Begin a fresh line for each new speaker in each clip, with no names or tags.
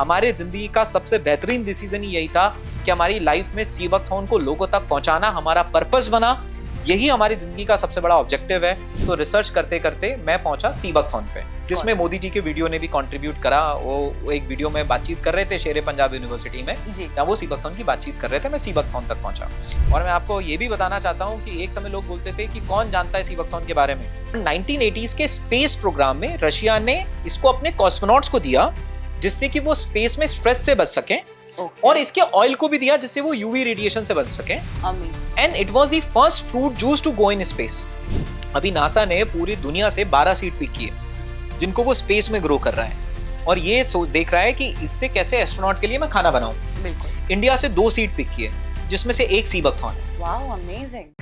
हमारे जिंदगी का सबसे बेहतरीन डिसीजन यही था कि हमारी लाइफ में सीबकथॉर्न को लोगों तक पहुंचाना हमारा पर्पस बना। यही हमारी जिंदगी का सबसे बड़ा ऑब्जेक्टिव है। तो रिसर्च करते करते मैं पहुंचा सीबकथॉर्न पे, जिसमें मोदी जी के वीडियो ने भी कंट्रीब्यूट करा। वो एक वीडियो में बातचीत कर रहे थे शेरे पंजाब यूनिवर्सिटी में, जहाँ वो सीबकथॉर्न की बातचीत कर रहे थे। मैं सीबकथॉर्न तक पहुंचा और मैं आपको ये भी बताना चाहता हूँ कि एक समय लोग बोलते थे कि कौन जानता है सीबकथॉर्न के बारे में। 1980s के स्पेस प्रोग्राम में रशिया ने इसको अपने कॉस्मोनॉट्स को दिया, जिससे कि वो स्पेस में स्ट्रेस से बच सकें। और इसके ऑयल को भी दिया जिससे वो यूवी रेडिएशन से बच सके। And it was the first fruit juice to go in space. अभी नासा ने पूरी दुनिया से 12 सीड पिक किए जिनको वो स्पेस में ग्रो कर रहा है और ये देख रहा है कि इससे कैसे एस्ट्रोनॉट के लिए मैं खाना बनाऊं। इंडिया से 2 सीड पिक किए जिसमें से एक सीबकथॉर्न है।
Wow, amazing.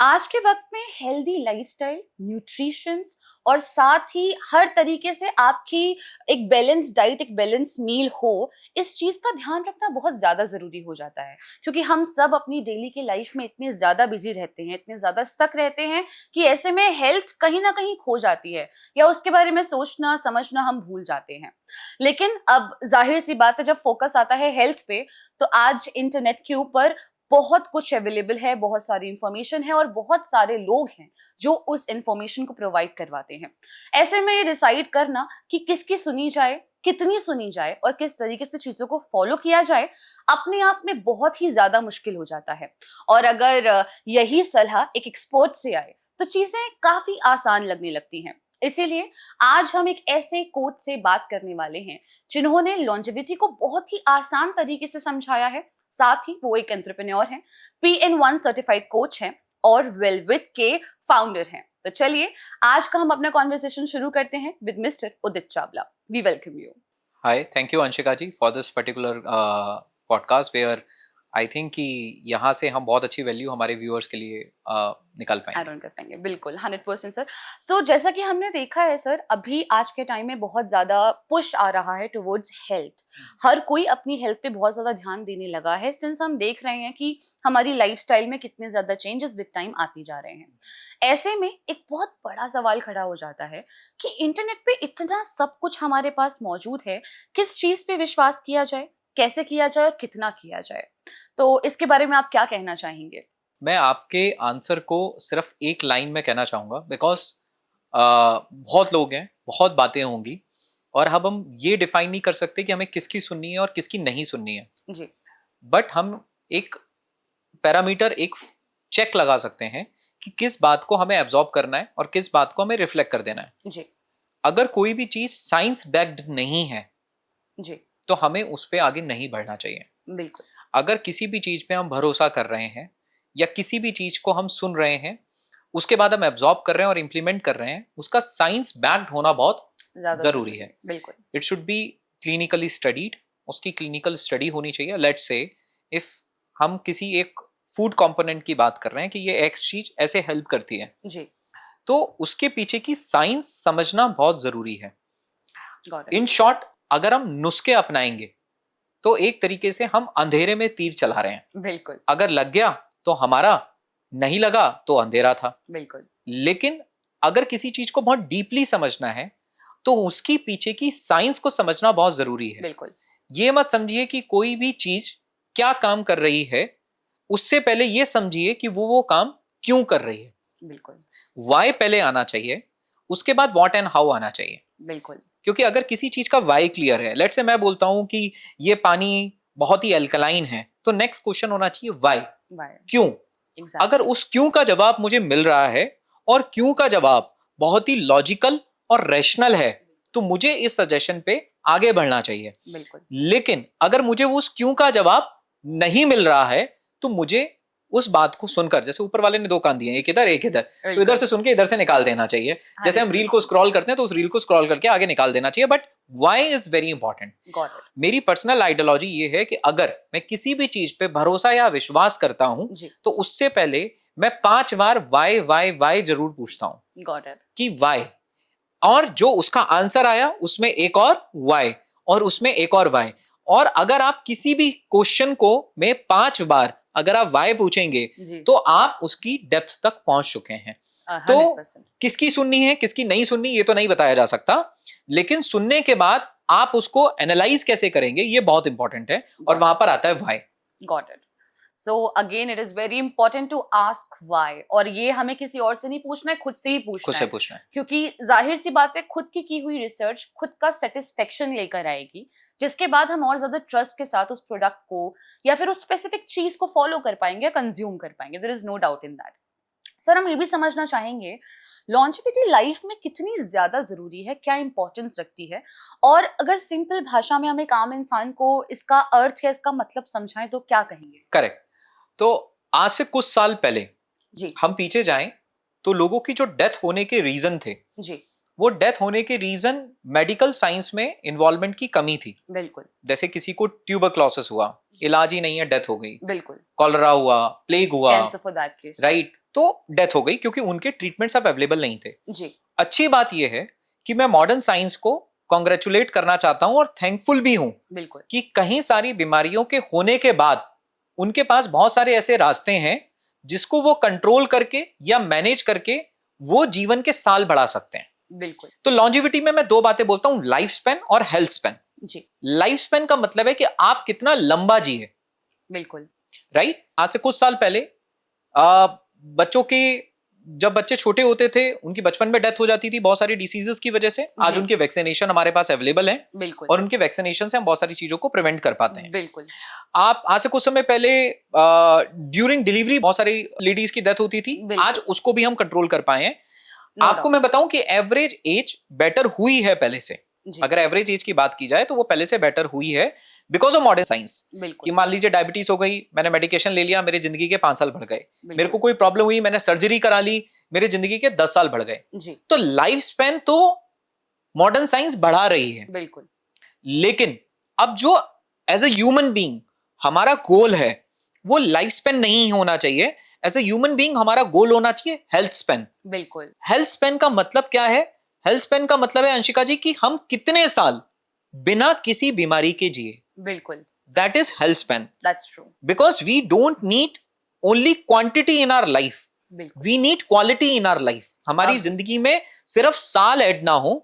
आज के वक्त में हेल्दी लाइफस्टाइल, न्यूट्रिशंस और साथ ही हर तरीके से आपकी एक बैलेंस डाइट, एक बैलेंस मील हो, इस चीज का ध्यान रखना बहुत ज्यादा जरूरी हो जाता है। क्योंकि हम सब अपनी डेली की लाइफ में इतने ज्यादा बिजी रहते हैं, इतने ज्यादा स्टक रहते हैं कि ऐसे में हेल्थ कहीं ना कहीं खो जाती है या उसके बारे में सोचना समझना हम भूल जाते हैं। लेकिन अब जाहिर सी बात है, जब फोकस आता है हेल्थ पे, तो आज इंटरनेट के ऊपर बहुत कुछ अवेलेबल है, बहुत सारी इंफॉर्मेशन है और बहुत सारे लोग हैं जो उस इंफॉर्मेशन को प्रोवाइड करवाते हैं। ऐसे में ये डिसाइड करना कि किसकी सुनी जाए, कितनी सुनी जाए और किस तरीके से चीजों को फॉलो किया जाए, अपने आप में बहुत ही ज्यादा मुश्किल हो जाता है। और अगर यही सलाह एक एक्सपर्ट से आए तो चीजें काफी आसान लगने लगती हैं। इसीलिए आज हम एक ऐसे कोच से बात करने वाले हैं जिन्होंने लॉन्जेविटी को बहुत ही आसान तरीके से समझाया है। साथ ही वो एक एंटरप्रेन्योर हैं, PN1 सर्टिफाइड कोच हैं और वेलविथ के फाउंडर हैं। तो चलिए आज का हम अपना कॉन्वर्सेशन शुरू करते हैं with mister Udit Chawla. We welcome you.
Hi, thank you Anshika ji for this particular podcast where I think कि यहाँ से हम बहुत अच्छी वैल्यू हमारे व्यूअर्स के लिए निकाल पाएंगे।
ऐड ऑन कर पाएंगे, बिल्कुल 100% सर। सो जैसा कि हमने देखा है सर, अभी आज के टाइम में बहुत ज़्यादा पुश आ रहा है टुवर्ड्स हेल्थ। हर कोई अपनी हेल्थ पे बहुत ज़्यादा ध्यान देने लगा है, सिंस हम देख रहे हैं कि हमारी लाइफस्टाइल में कितने ज़्यादा चेंजेस विद टाइम आती जा रहे हैं। ऐसे में एक बहुत बड़ा सवाल खड़ा हो जाता है कि इंटरनेट पे इतना सब कुछ हमारे पास मौजूद है, किस चीज़ पे विश्वास किया जाए, कैसे किया जाए और कितना किया जाए। तो इसके बारे में आप क्या कहना चाहेंगे?
मैं आपके आंसर को सिर्फ एक लाइन में कहना चाहूँगा, बिकॉज बहुत लोग हैं, बहुत बातें होंगी और अब हम ये डिफाइन नहीं कर सकते कि हमें किसकी सुननी है और किसकी नहीं सुननी है
जी।
बट हम एक पैरामीटर, एक चेक लगा सकते हैं कि किस बात को हमें एब्जॉर्ब करना है और किस बात को हमें रिफ्लेक्ट कर देना है।
जी।
अगर कोई भी चीज साइंस बैक्ड नहीं है
जी।
तो हमें उस पर आगे नहीं बढ़ना चाहिए।
बिल्कुल।
अगर किसी भी चीज पे हम भरोसा कर रहे हैं या किसी भी चीज को हम सुन रहे हैं, उसके बाद हम एब्जॉर्ब कर रहे हैं और इम्प्लीमेंट कर रहे हैं, उसका साइंस बैक्ड होना बहुत जरूरी है।
बिल्कुल।
It should be clinically studied, उसकी क्लिनिकल स्टडी होनी चाहिए। लेट्स से इफ हम किसी एक फूड कंपोनेंट की बात कर रहे हैं कि ये एक्स चीज ऐसे हेल्प करती है
जी।
तो उसके पीछे की साइंस समझना बहुत जरूरी है।
Got it.
इन शॉर्ट, अगर हम नुस्खे अपनाएंगे तो एक तरीके से हम अंधेरे में तीर चला रहे हैं।
बिल्कुल।
अगर लग गया तो हमारा, नहीं लगा तो अंधेरा था।
बिल्कुल।
लेकिन अगर किसी चीज को बहुत डीपली समझना है तो उसकी पीछे की साइंस को समझना बहुत जरूरी है।
बिल्कुल।
ये मत समझिए कि कोई भी चीज क्या काम कर रही है, उससे पहले ये समझिए कि वो काम क्यों कर रही है।
बिल्कुल।
वाई पहले आना चाहिए, उसके बाद व्हाट एंड हाउ आना चाहिए।
बिल्कुल।
क्योंकि अगर किसी चीज का वाई क्लियर है, लेट्स से मैं बोलता हूं कि ये पानी बहुत ही अल्कलाइन है, तो नेक्स्ट क्वेश्चन होना चाहिए वाई, क्यों। अगर उस क्यों का जवाब मुझे मिल रहा है और क्यों का जवाब बहुत ही लॉजिकल और रैशनल है, तो मुझे इस सजेशन पे आगे बढ़ना चाहिए।
बिल्कुल।
लेकिन अगर मुझे उस क्यों का जवाब नहीं मिल रहा है तो मुझे उस बात को सुनकर, जैसे ऊपर वाले ने 2 कान दिए, एक इधर एक इधर, तो इधर से सुन के इधर से निकाल देना चाहिए। जैसे हम रील को स्क्रॉल करते हैं तो उस रील को स्क्रॉल करके आगे निकाल देना चाहिए। But why is very important. मेरी पर्सनल आइडियोलॉजी ये है कि अगर मैं किसी भी चीज पे भरोसा या विश्वास करता हूं तो उससे पहले मैं 5 बार वाई वाई वाई जरूर पूछता हूं कि वाई, और जो उसका आंसर आया उसमें एक और वाई, और उसमें एक और वाई। और अगर आप किसी भी क्वेश्चन को में 5 बार अगर आप वाई पूछेंगे
जी
तो आप उसकी डेप्थ तक पहुंच चुके हैं। तो
100%।
किसकी सुननी है किसकी नहीं सुननी ये तो नहीं बताया जा सकता, लेकिन सुनने के बाद आप उसको एनालाइज कैसे करेंगे ये बहुत इंपॉर्टेंट है, और वहां पर आता है why.
Got it. So again, it is very important to ask why. और ये हमें किसी और से नहीं पूछना है, खुद से ही
खुद
पूछना
से
है,
पूछना है।
क्योंकि जाहिर सी बात है खुद की हुई रिसर्च खुद का सेटिस्फेक्शन लेकर आएगी, जिसके बाद हम और ज्यादा ट्रस्ट के साथ उस प्रोडक्ट को या फिर उस स्पेसिफिक चीज को फॉलो कर पाएंगे या कंज्यूम कर पाएंगे। There is no doubt in that. Sir, हम ये भी समझना चाहेंगे लॉन्जेविटी लाइफ में कितनी ज्यादा जरूरी है, क्या इंपॉर्टेंस रखती है, और अगर सिंपल भाषा में हम एक आम इंसान को इसका अर्थ या इसका मतलब समझाएं तो क्या कहेंगे?
करेक्ट। तो आज से कुछ साल पहले
जी
हम पीछे जाएं तो लोगों की जो डेथ होने के रीजन थे,
जी
वो डेथ होने के रीजन मेडिकल साइंस में इन्वॉल्वमेंट की कमी थी।
बिल्कुल
जैसे किसी को ट्यूबरक्लोसिस हुआ, इलाज ही नहीं है, डेथ हो गई।
बिल्कुल।
कॉलरा हुआ, प्लेग हुआ,
cancer for that case.
Right, तो डेथ हो गई क्योंकि उनके ट्रीटमेंट्स अब अवेलेबल नहीं थे।
जी
अच्छी बात यह है कि मैं मॉडर्न साइंस को कॉन्ग्रेचुलेट करना चाहता हूं और थैंकफुल भी हूं
बिल्कुल
कि कहीं सारी बीमारियों के होने के बाद उनके पास बहुत सारे ऐसे रास्ते हैं जिसको वो कंट्रोल करके या मैनेज करके वो जीवन के साल बढ़ा सकते हैं।
बिल्कुल।
तो लॉन्जिविटी में मैं 2 बातें बोलता हूं, लाइफ स्पैन और हेल्थ स्पैन।
जी
लाइफ स्पैन का मतलब है कि आप कितना लंबा जिए,
बिल्कुल
राइट। आज से कुछ साल पहले बच्चों की, जब बच्चे छोटे होते थे उनकी बचपन में डेथ हो जाती थी बहुत सारी डिसीजेस की वजह से। आज
जी।
उनके वैक्सीनेशन हमारे पास अवेलेबल है
बिल्कुल
और उनके वैक्सीनेशन से हम बहुत सारी चीजों को प्रिवेंट कर पाते हैं।
बिल्कुल
आप आज से कुछ समय पहले ड्यूरिंग डिलीवरी बहुत सारी लेडीज की डेथ होती थी,
बिल्कुल।
आज उसको भी हम कंट्रोल कर पाए हैं।
No
आपको
doubt।
मैं बताऊं कि एवरेज एज बेटर हुई है पहले से।
जी
अगर एवरेज एज की बात की जाए तो वो पहले से बेटर हुई है बिकॉज ऑफ मॉडर्न साइंस। कि
बिल्कुल
मान लीजिए डायबिटीज हो गई, मैंने मेडिकेशन ले लिया, मेरी जिंदगी के 5 साल बढ़ गए। मेरे को
बिल्कुल
कोई प्रॉब्लम हुई, मैंने सर्जरी करा ली, मेरी जिंदगी के 10 साल बढ़ गए।
जी
तो लाइफ स्पैन तो मॉडर्न साइंस बढ़ा रही है,
बिल्कुल
लेकिन अब जो एज ए ह्यूमन बीइंग हमारा गोल है वो लाइफ स्पैन नहीं होना चाहिए। एज ए ह्यूमन बीइंग हमारा गोल होना चाहिए हेल्थ स्पैन।
बिल्कुल
हेल्थ स्पैन का मतलब क्या है? हेल्थ स्पैन का मतलब है अंशिका जी कि हम कितने साल बिना किसी बीमारी के जिए,
बिल्कुल
that is health span.
That's true.
Because we don't need only quantity in our life,
बिल्कुल
we need quality in our life. हमारी
अब-
जिंदगी में सिर्फ साल ऐड ना हो,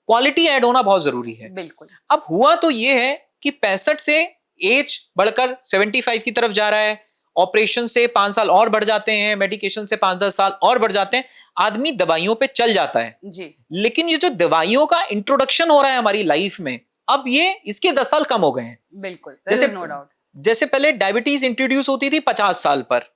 क्वालिटी ऐड होना बहुत जरूरी है।
बिल्कुल
अब हुआ तो ये है कि 65 से एज बढ़कर 75 की तरफ जा रहा है, ऑपरेशन से 5 साल और बढ़ जाते हैं, मेडिकेशन से 5-10 साल और बढ़ जाते हैं, आदमी दवाइयों पे चल जाता है।
जी
लेकिन ये जो दवाइयों का इंट्रोडक्शन हो रहा है हमारी लाइफ में, अब ये इसके 10 साल कम हो गए हैं।
बिल्कुल
जैसे
नो डाउट।
जैसे पहले डायबिटीज इंट्रोड्यूस होती थी 50 साल पर,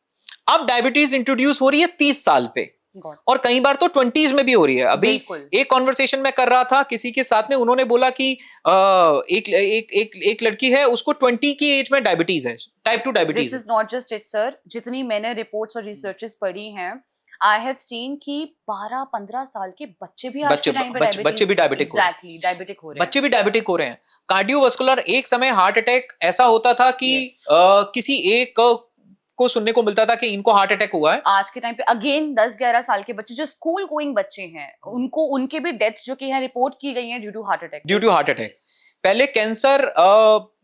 अब डायबिटीज इंट्रोड्यूस हो रही है 30 साल पे,
गॉट
और कई बार तो 20s में भी हो रही है। अभी
बिल्कुल
एक कॉन्वर्सेशन में कर रहा था किसी के साथ में, उन्होंने बोला कि एक लड़की है, उसको 20 की एज में डायबिटीज है, type 2
this
diabetes.
Is not just it sir, जितनी मैंने रिपोर्ट्स और रिसर्चेस पढ़ी हैं, आई हैव सीन कि 12-15 साल के बच्चे भी आज के टाइम पे
बच्चे भी डायबिटिक हो रहे हैं।
एग्जैक्टली डायबिटिक हो रहे हैं।
बच्चे भी डायबिटिक हो रहे हैं। कार्डियोवास्कुलर, एक समय हार्ट अटैक ऐसा होता था कि
Yes.
किसी एक को सुनने को मिलता था कि इनको हार्ट अटैक हुआ है।
आज के टाइम पे अगेन 10-11 साल के बच्चे जो स्कूल गोइंग बच्चे हैं, उनके भी डेथ जो कि है रिपोर्ट की गई है due to heart attack.
Due to heart attack. पहले कैंसर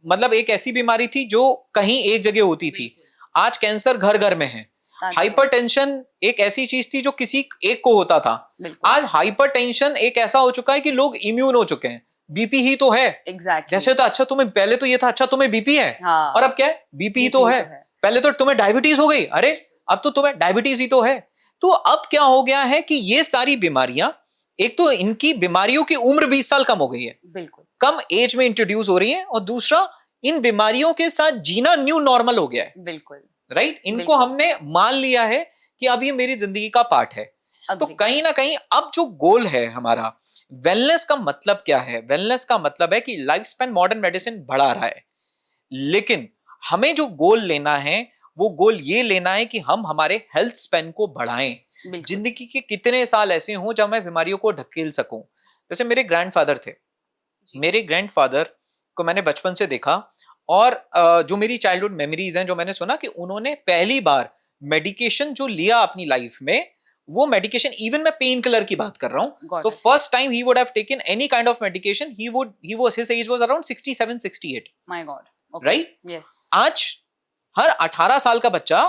मतलब एक ऐसी बीमारी थी जो कहीं एक जगह होती थी, आज कैंसर घर घर में है। हाइपरटेंशन एक ऐसी चीज थी जो किसी एक को होता था,
बिल्कुल
आज हाइपरटेंशन एक ऐसा हो चुका है कि लोग इम्यून हो चुके हैं। बीपी ही तो है,
एग्जैक्टली।
जैसे तो अच्छा तुम्हें, पहले तो ये था अच्छा तुम्हें बीपी है,
हाँ
और अब क्या है, बीपी ही तो है। पहले तो तुम्हें डायबिटीज हो गई, अरे अब तो तुम्हें डायबिटीज ही तो है। तो अब क्या हो गया है कि ये सारी बीमारियां, एक तो इनकी बीमारियों की उम्र 20 साल कम हो गई है,
बिल्कुल
कम एज में इंट्रोड्यूस हो रही है, और दूसरा इन बीमारियों के साथ जीना न्यू नॉर्मल हो गया है,
बिल्कुल
राइट। इनको
बिल्कुल।
हमने मान लिया है कि अब ये मेरी जिंदगी का पार्ट है। तो
agree।
कहीं ना कहीं अब जो गोल है हमारा, वेलनेस का मतलब क्या है? वेलनेस का मतलब है कि लाइफ स्पैन मॉडर्न मेडिसिन बढ़ा रहा है, लेकिन हमें जो गोल लेना है वो गोल ये लेना है कि हम हमारे हेल्थ स्पैन को बढ़ाएं।
बिल्कुल
जिंदगी के कितने साल ऐसे हों जब मैं बीमारियों को ढकेल सकूं। जैसे मेरे ग्रैंडफादर थे, मेरे ग्रैंडफादर को मैंने बचपन से देखा, और जो मेरी चाइल्डहुड मेमोरीज हैं, जो मैंने सुना कि उन्होंने पहली बार मेडिकेशन जो लिया अपनी लाइफ में, वो मेडिकेशन, इवन मैं पेन किलर की बात कर रहा हूँ,
Got
तो
it.
First time he would have taken any kind of medication, his age was around 67 68,
My God. Okay.
right?
Yes.
आज हर 18 साल का बच्चा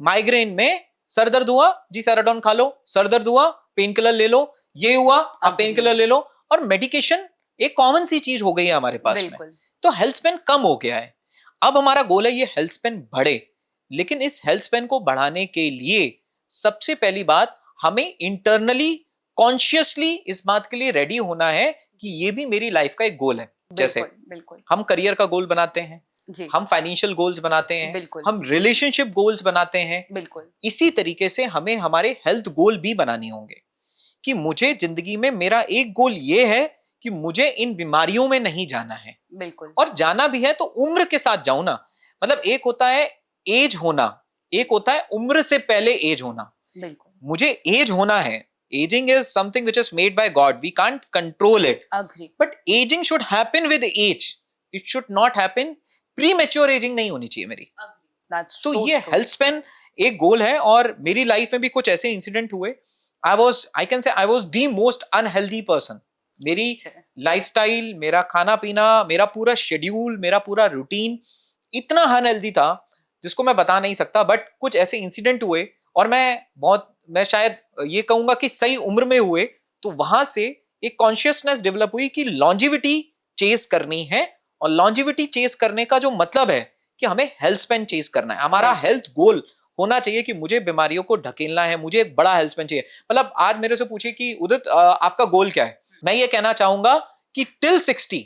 माइग्रेन में, सर दर्द हुआ जी सेराडोन खा लो, सर दर्द हुआ पेन किलर ले लो, ये हुआ आप पेन किलर ले लो, और मेडिकेशन एक कॉमन सी चीज हो गई है हमारे पास में।
बिल्कुल।
तो हेल्थ स्पैन कम हो गया है। अब हमारा गोल है ये हेल्थ स्पैन बढ़े, लेकिन इस हेल्थ स्पैन को बढ़ाने के लिए सबसे पहली बात हमें इंटरनली कॉन्शियसली इस बात के लिए रेडी होना है कि ये भी मेरी लाइफ का एक गोल है। जैसे
बिल्कुल
हम करियर का गोल बनाते हैं,
जी,
हम फाइनेंशियल गोल्स बनाते हैं,
बिल्कुल
हम रिलेशनशिप गोल्स बनाते हैं,
बिल्कुल
इसी तरीके से हमें हमारे हेल्थ गोल भी बनाने होंगे कि मुझे जिंदगी में मेरा एक गोल ये है कि मुझे इन बीमारियों में नहीं जाना है,
बिल्कुल
और जाना भी है तो उम्र के साथ जाऊं ना। मतलब एक होता है एज होना, एक होता है उम्र से पहले एज होना।
बिल्कुल
मुझे एज होना है, ageing is something which is made by God, we can't control it,
agree
but ageing should happen with age, it should not happen premature. Ageing नहीं होनी चाहिए मेरी।
दैट्स
तो
सो
ये
ट्रू
हेल्थ स्पैन एक गोल है, और मेरी लाइफ में भी कुछ ऐसे इंसिडेंट हुए। I can say I was the most unhealthy person. मेरी लाइफस्टाइल, मेरा खाना पीना, मेरा पूरा शेड्यूल, मेरा पूरा रूटीन इतना अनहेल्दी था जिसको मैं बता नहीं सकता। बट कुछ ऐसे इंसिडेंट हुए, और मैं शायद ये कहूंगा कि सही उम्र में हुए, तो वहां से एक कॉन्शियसनेस डेवलप हुई कि लॉन्जिविटी चेस करनी है, और लॉन्जिविटी चेस करने का जो मतलब है कि हमें हेल्थ स्पैन चेस करना है। हमारा हेल्थ गोल होना चाहिए कि मुझे बीमारियों को ढकेलना है, मुझे एक बड़ा हेल्थ स्पैन चाहिए। मतलब आज मेरे से पूछे कि उदित आपका गोल क्या है, मैं ये कहना चाहूंगा कि till 60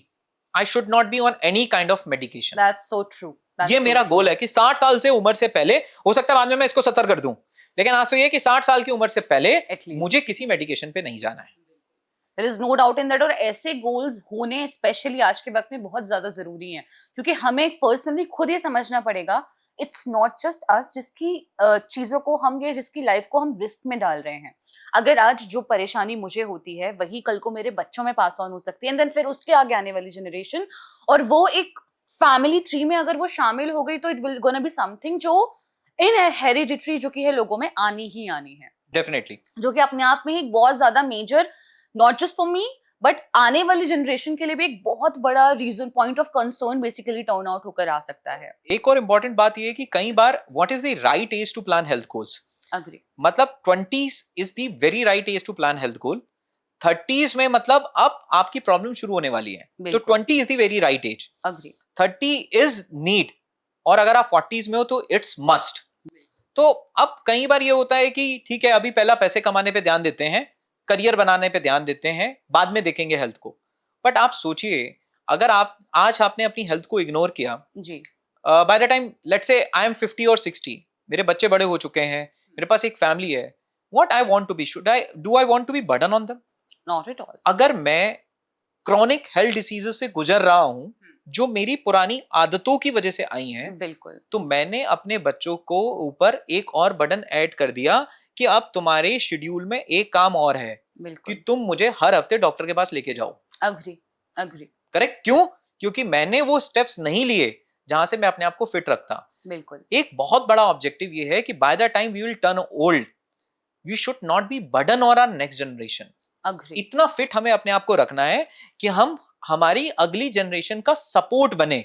I should not be on any kind of medication.
That's so true
ये मेरा गोल है कि 60 साल से उम्र से पहले, हो सकता है बाद में मैं इसको 70 कर दूं, लेकिन आज तो ये कि 60 साल की उम्र से पहले
At least.
मुझे किसी मेडिकेशन पे नहीं जाना है।
There is no doubt in that. और ऐसे गोल्स होने स्पेशली आज के वक्त में बहुत ज्यादा जरूरी हैं, क्योंकि हमें पर्सनली खुद ये समझना पड़ेगा इट्स नॉट जस्ट अस जिसकी चीजों को हम, ये जिसकी लाइफ को हम रिस्क में डाल रहे हैं। अगर आज जो परेशानी मुझे होती है वही कल को मेरे बच्चों में पास ऑन हो सकती है, एंड देन फिर उसके आगे आने वाली जनरेशन, और वो एक फैमिली ट्री में अगर वो शामिल हो गई तो it will gonna be something जो इन हेरिडिटरी, जो कि है लोगों में आनी ही आनी है,
डेफिनेटली।
जो कि अपने आप में एक बहुत ज्यादा major, not just for me but आने वाली जनरेशन के लिए भी एक बहुत बड़ा reason, point of concern basically turn out होकर आ सकता है।
एक और इंपॉर्टेंट बात यह है कि कई बार what is the right age to plan health goals.
Agree.
मतलब 20s is the very right age to plan health goal. 30s में मतलब अब आपकी प्रॉब्लम शुरू होने वाली है, तो 20 is the very right age.
Agree.
30 is need, और अगर आप 40s में हो तो इट्स मस्ट। तो अब कई बार ये होता है कि ठीक है अभी पहला पैसे कमाने पे ध्यान देते हैं, करियर बनाने पे ध्यान देते हैं, बाद में देखेंगे हेल्थ को। बट आप सोचिए, अगर आप आज आपने अपनी हेल्थ को इग्नोर किया,
जी,
by the time let's say I M 50 और 60, मेरे बच्चे बड़े हो चुके हैं, मेरे पास एक फैमिली है, what I want to be, do I want to be burden on them?
Not at all.
अगर मैं क्रॉनिक हेल्थ डिसीजेस से गुजर रहा हूं जो मेरी पुरानी आदतों की वजह से आई हैं,
बिल्कुल,
तो मैंने अपने बच्चों को ऊपर एक और बर्डन ऐड कर दिया कि अब तुम्हारे शेड्यूल में एक काम और है कि
बिल्कुल।
तुम मुझे हर हफ्ते डॉक्टर के पास लेके जाओ।
Agree, agree.
करेक्ट? क्यों? क्योंकि मैंने वो स्टेप्स नहीं लिए जहां से मैं अपने आप को फिट रखता।
बिल्कुल।
एक बहुत बड़ा ऑब्जेक्टिव ये है कि by the time we will turn old, we should not be burden on our next generation.
Agree.
इतना फिट हमें अपने आप को रखना है कि हम हमारी अगली जनरेशन का सपोर्ट बने,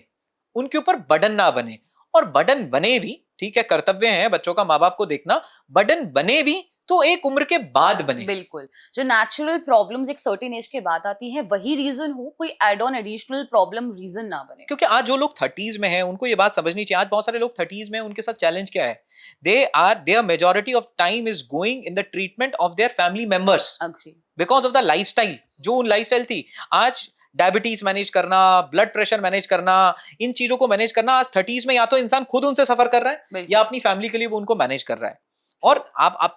उनके ऊपर बर्डन ना बने। और बर्डन बने भी, ठीक है, कर्तव्य है बच्चों का माँ बाप को देखना, बर्डन बने भी तो एक उम्र के बाद बने।
बिल्कुल। जो नेचुरल प्रॉब्लम्स एक सर्टेन एज के बाद आती हैं वही रीजन हो, कोई add on additional problem reason ना बने।
क्योंकि आज जो लोग 30s में हैं उनको ये बात समझनी चाहिए। आज बहुत सारे लोग 30s में हैं, उनके साथ चैलेंज क्या है? Their majority of time is going in the treatment of their family members
agree.
Because of the lifestyle. जो उन लाइफस्टाइल थी, आज डायबिटीज मैनेज करना, ब्लड प्रेशर मैनेज करना, इन चीजों को मैनेज करना, आज 30s में या तो इंसान खुद उनसे सफर कर रहा है या अपनी फैमिली के लिए वो उनको मैनेज कर रहा है। और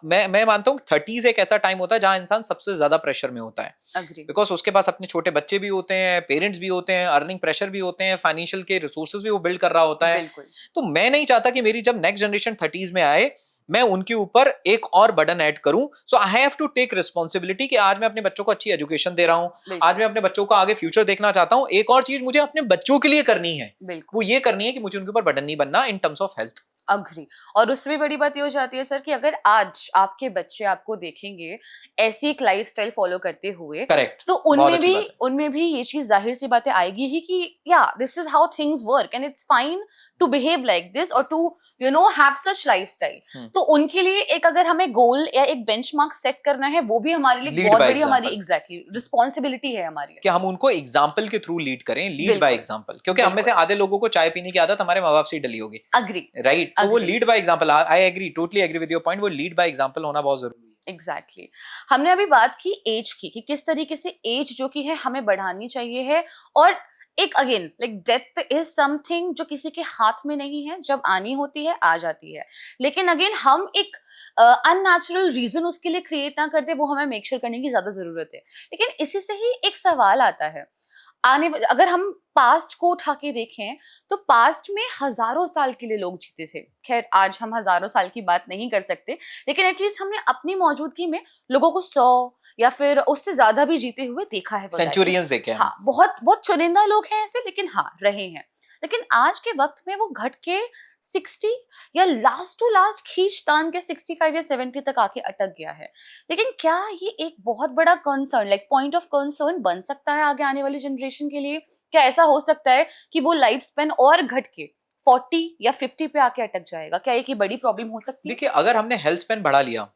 मैं मानता हूँ 30s एक ऐसा टाइम होता है जहां इंसान सबसे ज्यादा प्रेशर में होता है, बिकॉज उसके पास अपने छोटे बच्चे भी होते हैं, पेरेंट्स भी होते हैं, अर्निंग प्रेशर भी होते हैं, फाइनेंशियल के रिसोर्सेज भी वो बिल्ड कर रहा होता है। तो मैं नहीं चाहता कि मेरी जब नेक्स्ट जनरेशन 30s में आए मैं उनके ऊपर एक और बर्डन ऐड करूं। So I have to take responsibility कि आज मैं अपने बच्चों को अच्छी एजुकेशन दे रहा हूं, आज मैं अपने बच्चों का आगे फ्यूचर देखना चाहता हूं। एक और चीज मुझे अपने बच्चों के लिए करनी है, वो ये करनी है कि मुझे उनके ऊपर बर्डन नहीं बनना in terms of health.
Agree. और उससे भी बड़ी बात ये हो जाती है सर कि अगर आज आपके बच्चे आपको देखेंगे ऐसी एक लाइफस्टाइल फॉलो करते हुए,
करेक्ट,
तो
बहुत अच्छी बात है।
उनमें भी ये चीज जाहिर सी बातें आएगी ही कि या this is how things work and it's fine to behave like this और टू हैव सच लाइफस्टाइल। तो उनके लिए एक अगर हमें गोल या एक बेंचमार्क सेट करना है, वो भी हमारे लिए
Lead
बहुत
by
बड़ी हमारी
example.
एग्जैक्टली रिस्पॉन्सिबिलिटी है हमारी।
कि हम उनको एग्जाम्पल के थ्रू लीड करें, लीड बाय
बिल्कुल।
एग्जाम्पल, क्योंकि हम में से
बिल्कुल।
आधे लोगों को चाय पीने की आदत हमारे माँ बाप से ही डली होगी,
अग्री।
राइट? तो वो
Agree.
Lead by example, I agree, totally agree with your point, वो लीड बाय एग्जाम्पल होना बहुत जरूरी है।
एग्जैक्टली हमने अभी बात की एज की कि किस तरीके से एज जो कि है हमें बढ़ानी चाहिए है। और एक again like death is something जो किसी के हाथ में नहीं है, जब आनी होती है आ जाती है। लेकिन अगेन हम एक अननेचुरल रीजन उसके लिए क्रिएट ना करते, वो हमें मेक श्योर करने की ज्यादा जरूरत है। लेकिन इसी से ही एक सवाल आता है, अगर हम पास्ट को उठा के देखें तो पास्ट में हजारों साल के लिए लोग जीते थे। खैर आज हम हजारों साल की बात नहीं कर सकते, लेकिन एटलीस्ट हमने अपनी मौजूदगी में लोगों को 100 या फिर उससे ज्यादा भी जीते हुए देखा है।
सेंचुरियंस देखे हैं।
हाँ, बहुत बहुत चुनिंदा लोग हैं ऐसे, लेकिन हाँ रहे हैं। लेकिन आज के वक्त में वो घट के 60 या लास्ट टू लास्ट खींच तान के 65 या 70 तक आके अटक गया है। लेकिन क्या ये एक बहुत बड़ा concern like point of concern बन सकता है आगे आने वाली जनरेशन के लिए? क्या ऐसा हो सकता है कि वो लाइफ स्पेन और घट के 40 या 50 पे आके अटक जाएगा? क्या एक बड़ी प्रॉब्लम हो सकती है?
देखिए, अगर हमने हेल्थ स्पेन बढ़ा लिया,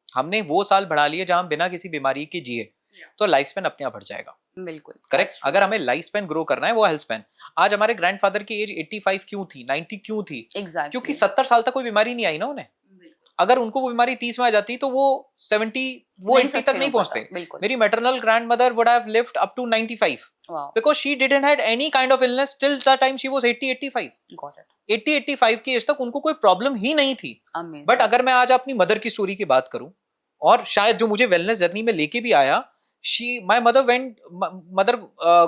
हमने वो साल बढ़ा लिए जहां बिना किसी बीमारी के जिए, तो लाइफ स्पेन अपने आप बढ़ जाएगा।
बिल्कुल
करेक्ट। अगर हमें लाइफ स्पेन ग्रो करना है, वो हेल्थ स्पेन, आज हमारे ग्रैंडफादर की एज 85 क्यों थी, 90 क्यों थी?
एग्जैक्टली
क्योंकि 70 साल तक कोई बीमारी नहीं आई ना उन्हें। अगर उनको वो बीमारी 30 में आ जाती तो वो 70 वो 80 तक नहीं पहुंचते। मेरी maternal grandmother would have lived up to 95 because she didn't had any kind of illness till the time she was 80 85।
Got it.
80 85 की एज तक उनको कोई प्रॉब्लम ही नहीं थी।
Amazing.
बट अगर मैं आज अपनी मदर की स्टोरी की बात करूं, और शायद जो मुझे वेलनेस जर्नी में लेके भी आया, my mother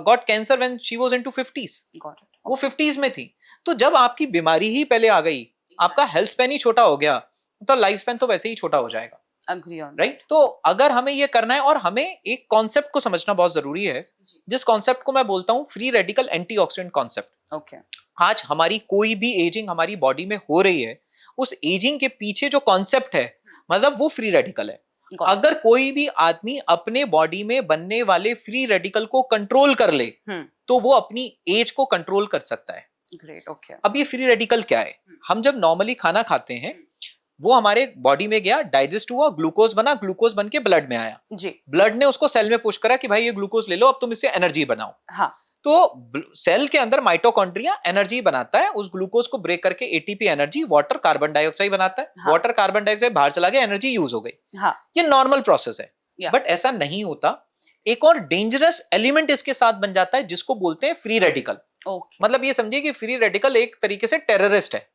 got cancer when she was into 50s.
Got it.
वो 50s में थी। तो जब आपकी बीमारी ही पहले आ गई, आपका हेल्थ स्पैन ही छोटा हो गया, तो लाइफ स्पैन तो वैसे ही छोटा हो जाएगा।
Agree on
right? तो अगर हमें ये करना है, और हमें एक कॉन्सेप्ट को समझना बहुत जरूरी है, जिस कॉन्सेप्ट को मैं बोलता हूँ free radical antioxidant concept.
Okay.
आज हमारी कोई भी एजिंग हमारी बॉडी में हो रही है, उस एजिंग के पीछे जो कॉन्सेप्ट है, मतलब वो फ्री रेडिकल है। अगर कोई भी आदमी अपने बॉडी में बनने वाले फ्री रेडिकल को कंट्रोल कर ले, तो वो अपनी एज को कंट्रोल कर सकता है।
Great, okay.
अब ये फ्री रेडिकल क्या है? हम जब नॉर्मली खाना खाते हैं, वो हमारे बॉडी में गया, डाइजेस्ट हुआ, ग्लूकोज बना, ग्लूकोज बन के ब्लड में आया
जी।
ब्लड ने उसको सेल में पुश करा कि भाई ये ग्लूकोज ले लो, अब तुम इससे एनर्जी बनाओ।
हाँ।
तो सेल के अंदर माइटोकॉन्ड्रिया एनर्जी बनाता है, उस ग्लूकोज को ब्रेक करके ATP energy, water carbon dioxide बनाता है।
हाँ।
वाटर कार्बन डाइऑक्साइड बाहर चला गया, एनर्जी यूज हो गई।
हाँ।
ये नॉर्मल प्रोसेस है। बट ऐसा नहीं होता। एक और डेंजरस एलिमेंट इसके साथ बन जाता है, जिसको बोलते हैं फ्री रेडिकल। मतलब ये समझिए कि फ्री रेडिकल एक तरीके से टेररिस्ट है,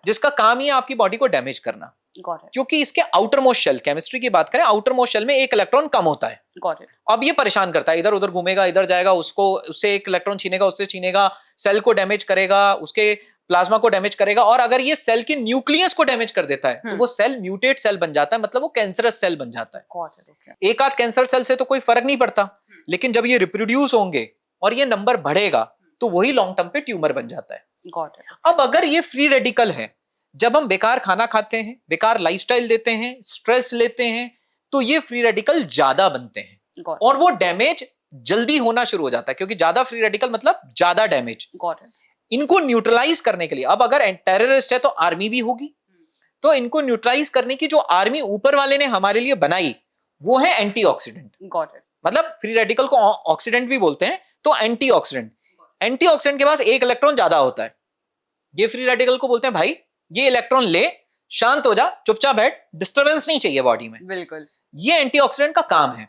जिसका काम ही है आपकी बॉडी को डैमेज करना। क्योंकि इसके आउटर मोस्ट शेल, केमिस्ट्री की बात करें, आउटर मोस्ट शेल में एक इलेक्ट्रॉन कम होता है। अब ये परेशान करता है, इधर उधर घूमेगा, इधर जाएगा, उससे एक इलेक्ट्रॉन छीनेगा, उससे छीनेगा, सेल को डैमेज करेगा, उसके प्लाज्मा को डैमेज करेगा, और अगर ये सेल की न्यूक्लियस को डैमेज कर देता है, तो वो सेल म्यूटेट सेल बन जाता है, मतलब वो कैंसरस सेल बन जाता है। एक आध कैंसर सेल से तो कोई फर्क नहीं पड़ता, लेकिन जब ये रिप्रोड्यूस होंगे और ये नंबर बढ़ेगा, तो वही लॉन्ग टर्म पे ट्यूमर बन जाता है। अब अगर ये फ्री रेडिकल है, जब हम बेकार खाना खाते हैं, बेकार लाइफस्टाइल देते हैं, स्ट्रेस लेते हैं, तो ये फ्री रेडिकल ज्यादा बनते हैं और वो डैमेज जल्दी होना शुरू हो जाता है, क्योंकि ज्यादा फ्री रेडिकल मतलब ज्यादा डैमेज। इनको न्यूट्रलाइज करने के लिए, अब अगर टेररिस्ट है तो आर्मी भी होगी, तो इनको न्यूट्रलाइज करने की जो आर्मी ऊपर वाले ने हमारे लिए बनाई, वो है एंटीऑक्सीडेंट। मतलब फ्री रेडिकल को ऑक्सीडेंट भी बोलते हैं, तो एंटीऑक्सीडेंट। एंटीऑक्सीडेंट के पास एक इलेक्ट्रॉन ज्यादा होता है। ये फ्री रेडिकल को बोलते हैं भाई ये इलेक्ट्रॉन ले, शांत हो जा, चुपचाप बैठ, डिस्टरबेंस नहीं चाहिए बॉडी में।
बिल्कुल,
ये एंटीऑक्सीडेंट का काम है।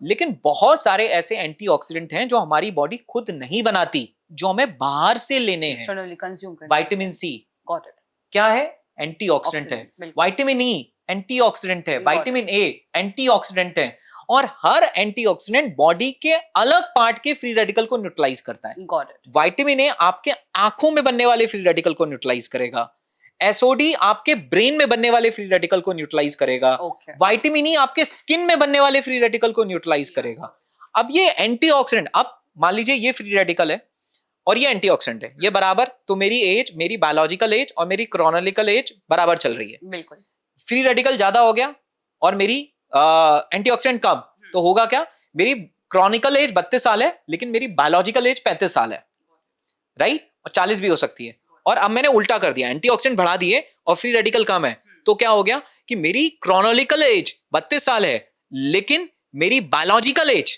लेकिन बहुत सारे ऐसे एंटीऑक्सीडेंट हैं जो हमारी बॉडी खुद नहीं बनाती, जो हमें बाहर से लेने हैं। विटामिन सी क्या है? एंटीऑक्सीडेंट है। विटामिन ई एंटीऑक्सीडेंट है। विटामिन ए एंटीऑक्सीडेंट है। और हर एंटीऑक्सीडेंट बॉडी के अलग पार्ट के फ्री रेडिकल को न्यूट्रलाइज करता है। विटामिन ए आपके आंखों में बनने वाले फ्री रेडिकल को न्यूट्रलाइज करेगा। एसओडी आपके ब्रेन में बनने वाले फ्री रेडिकल को न्यूट्रलाइज करेगा। विटामिन ई आपके स्किन में बनने वाले फ्री रेडिकल को न्यूट्रलाइज करेगा। अब ये एंटीऑक्सीडेंट, अब मान लीजिए ये फ्री रेडिकल है, और ये एंटीऑक्सीडेंट है, ये बराबर, तो मेरी एज, मेरी बायोलॉजिकल एज और मेरी क्रोनोलॉजिकल एज बराबर चल रही है।
बिल्कुल।
फ्री रेडिकल ज्यादा हो गया और मेरी एंटीऑक्सीडेंट कम, तो होगा क्या, मेरी क्रॉनिकल एज 32 साल है लेकिन मेरी बायोलॉजिकल एज 35 साल है, राइट, और 40 भी हो सकती है। और अब मैंने उल्टा कर दिया, एंटीऑक्सीडेंट बढ़ा दिए और फ्री रेडिकल कम है, तो क्या हो गया कि मेरी क्रॉनोलॉजिकल एज 32 साल है लेकिन मेरी बायोलॉजिकल एज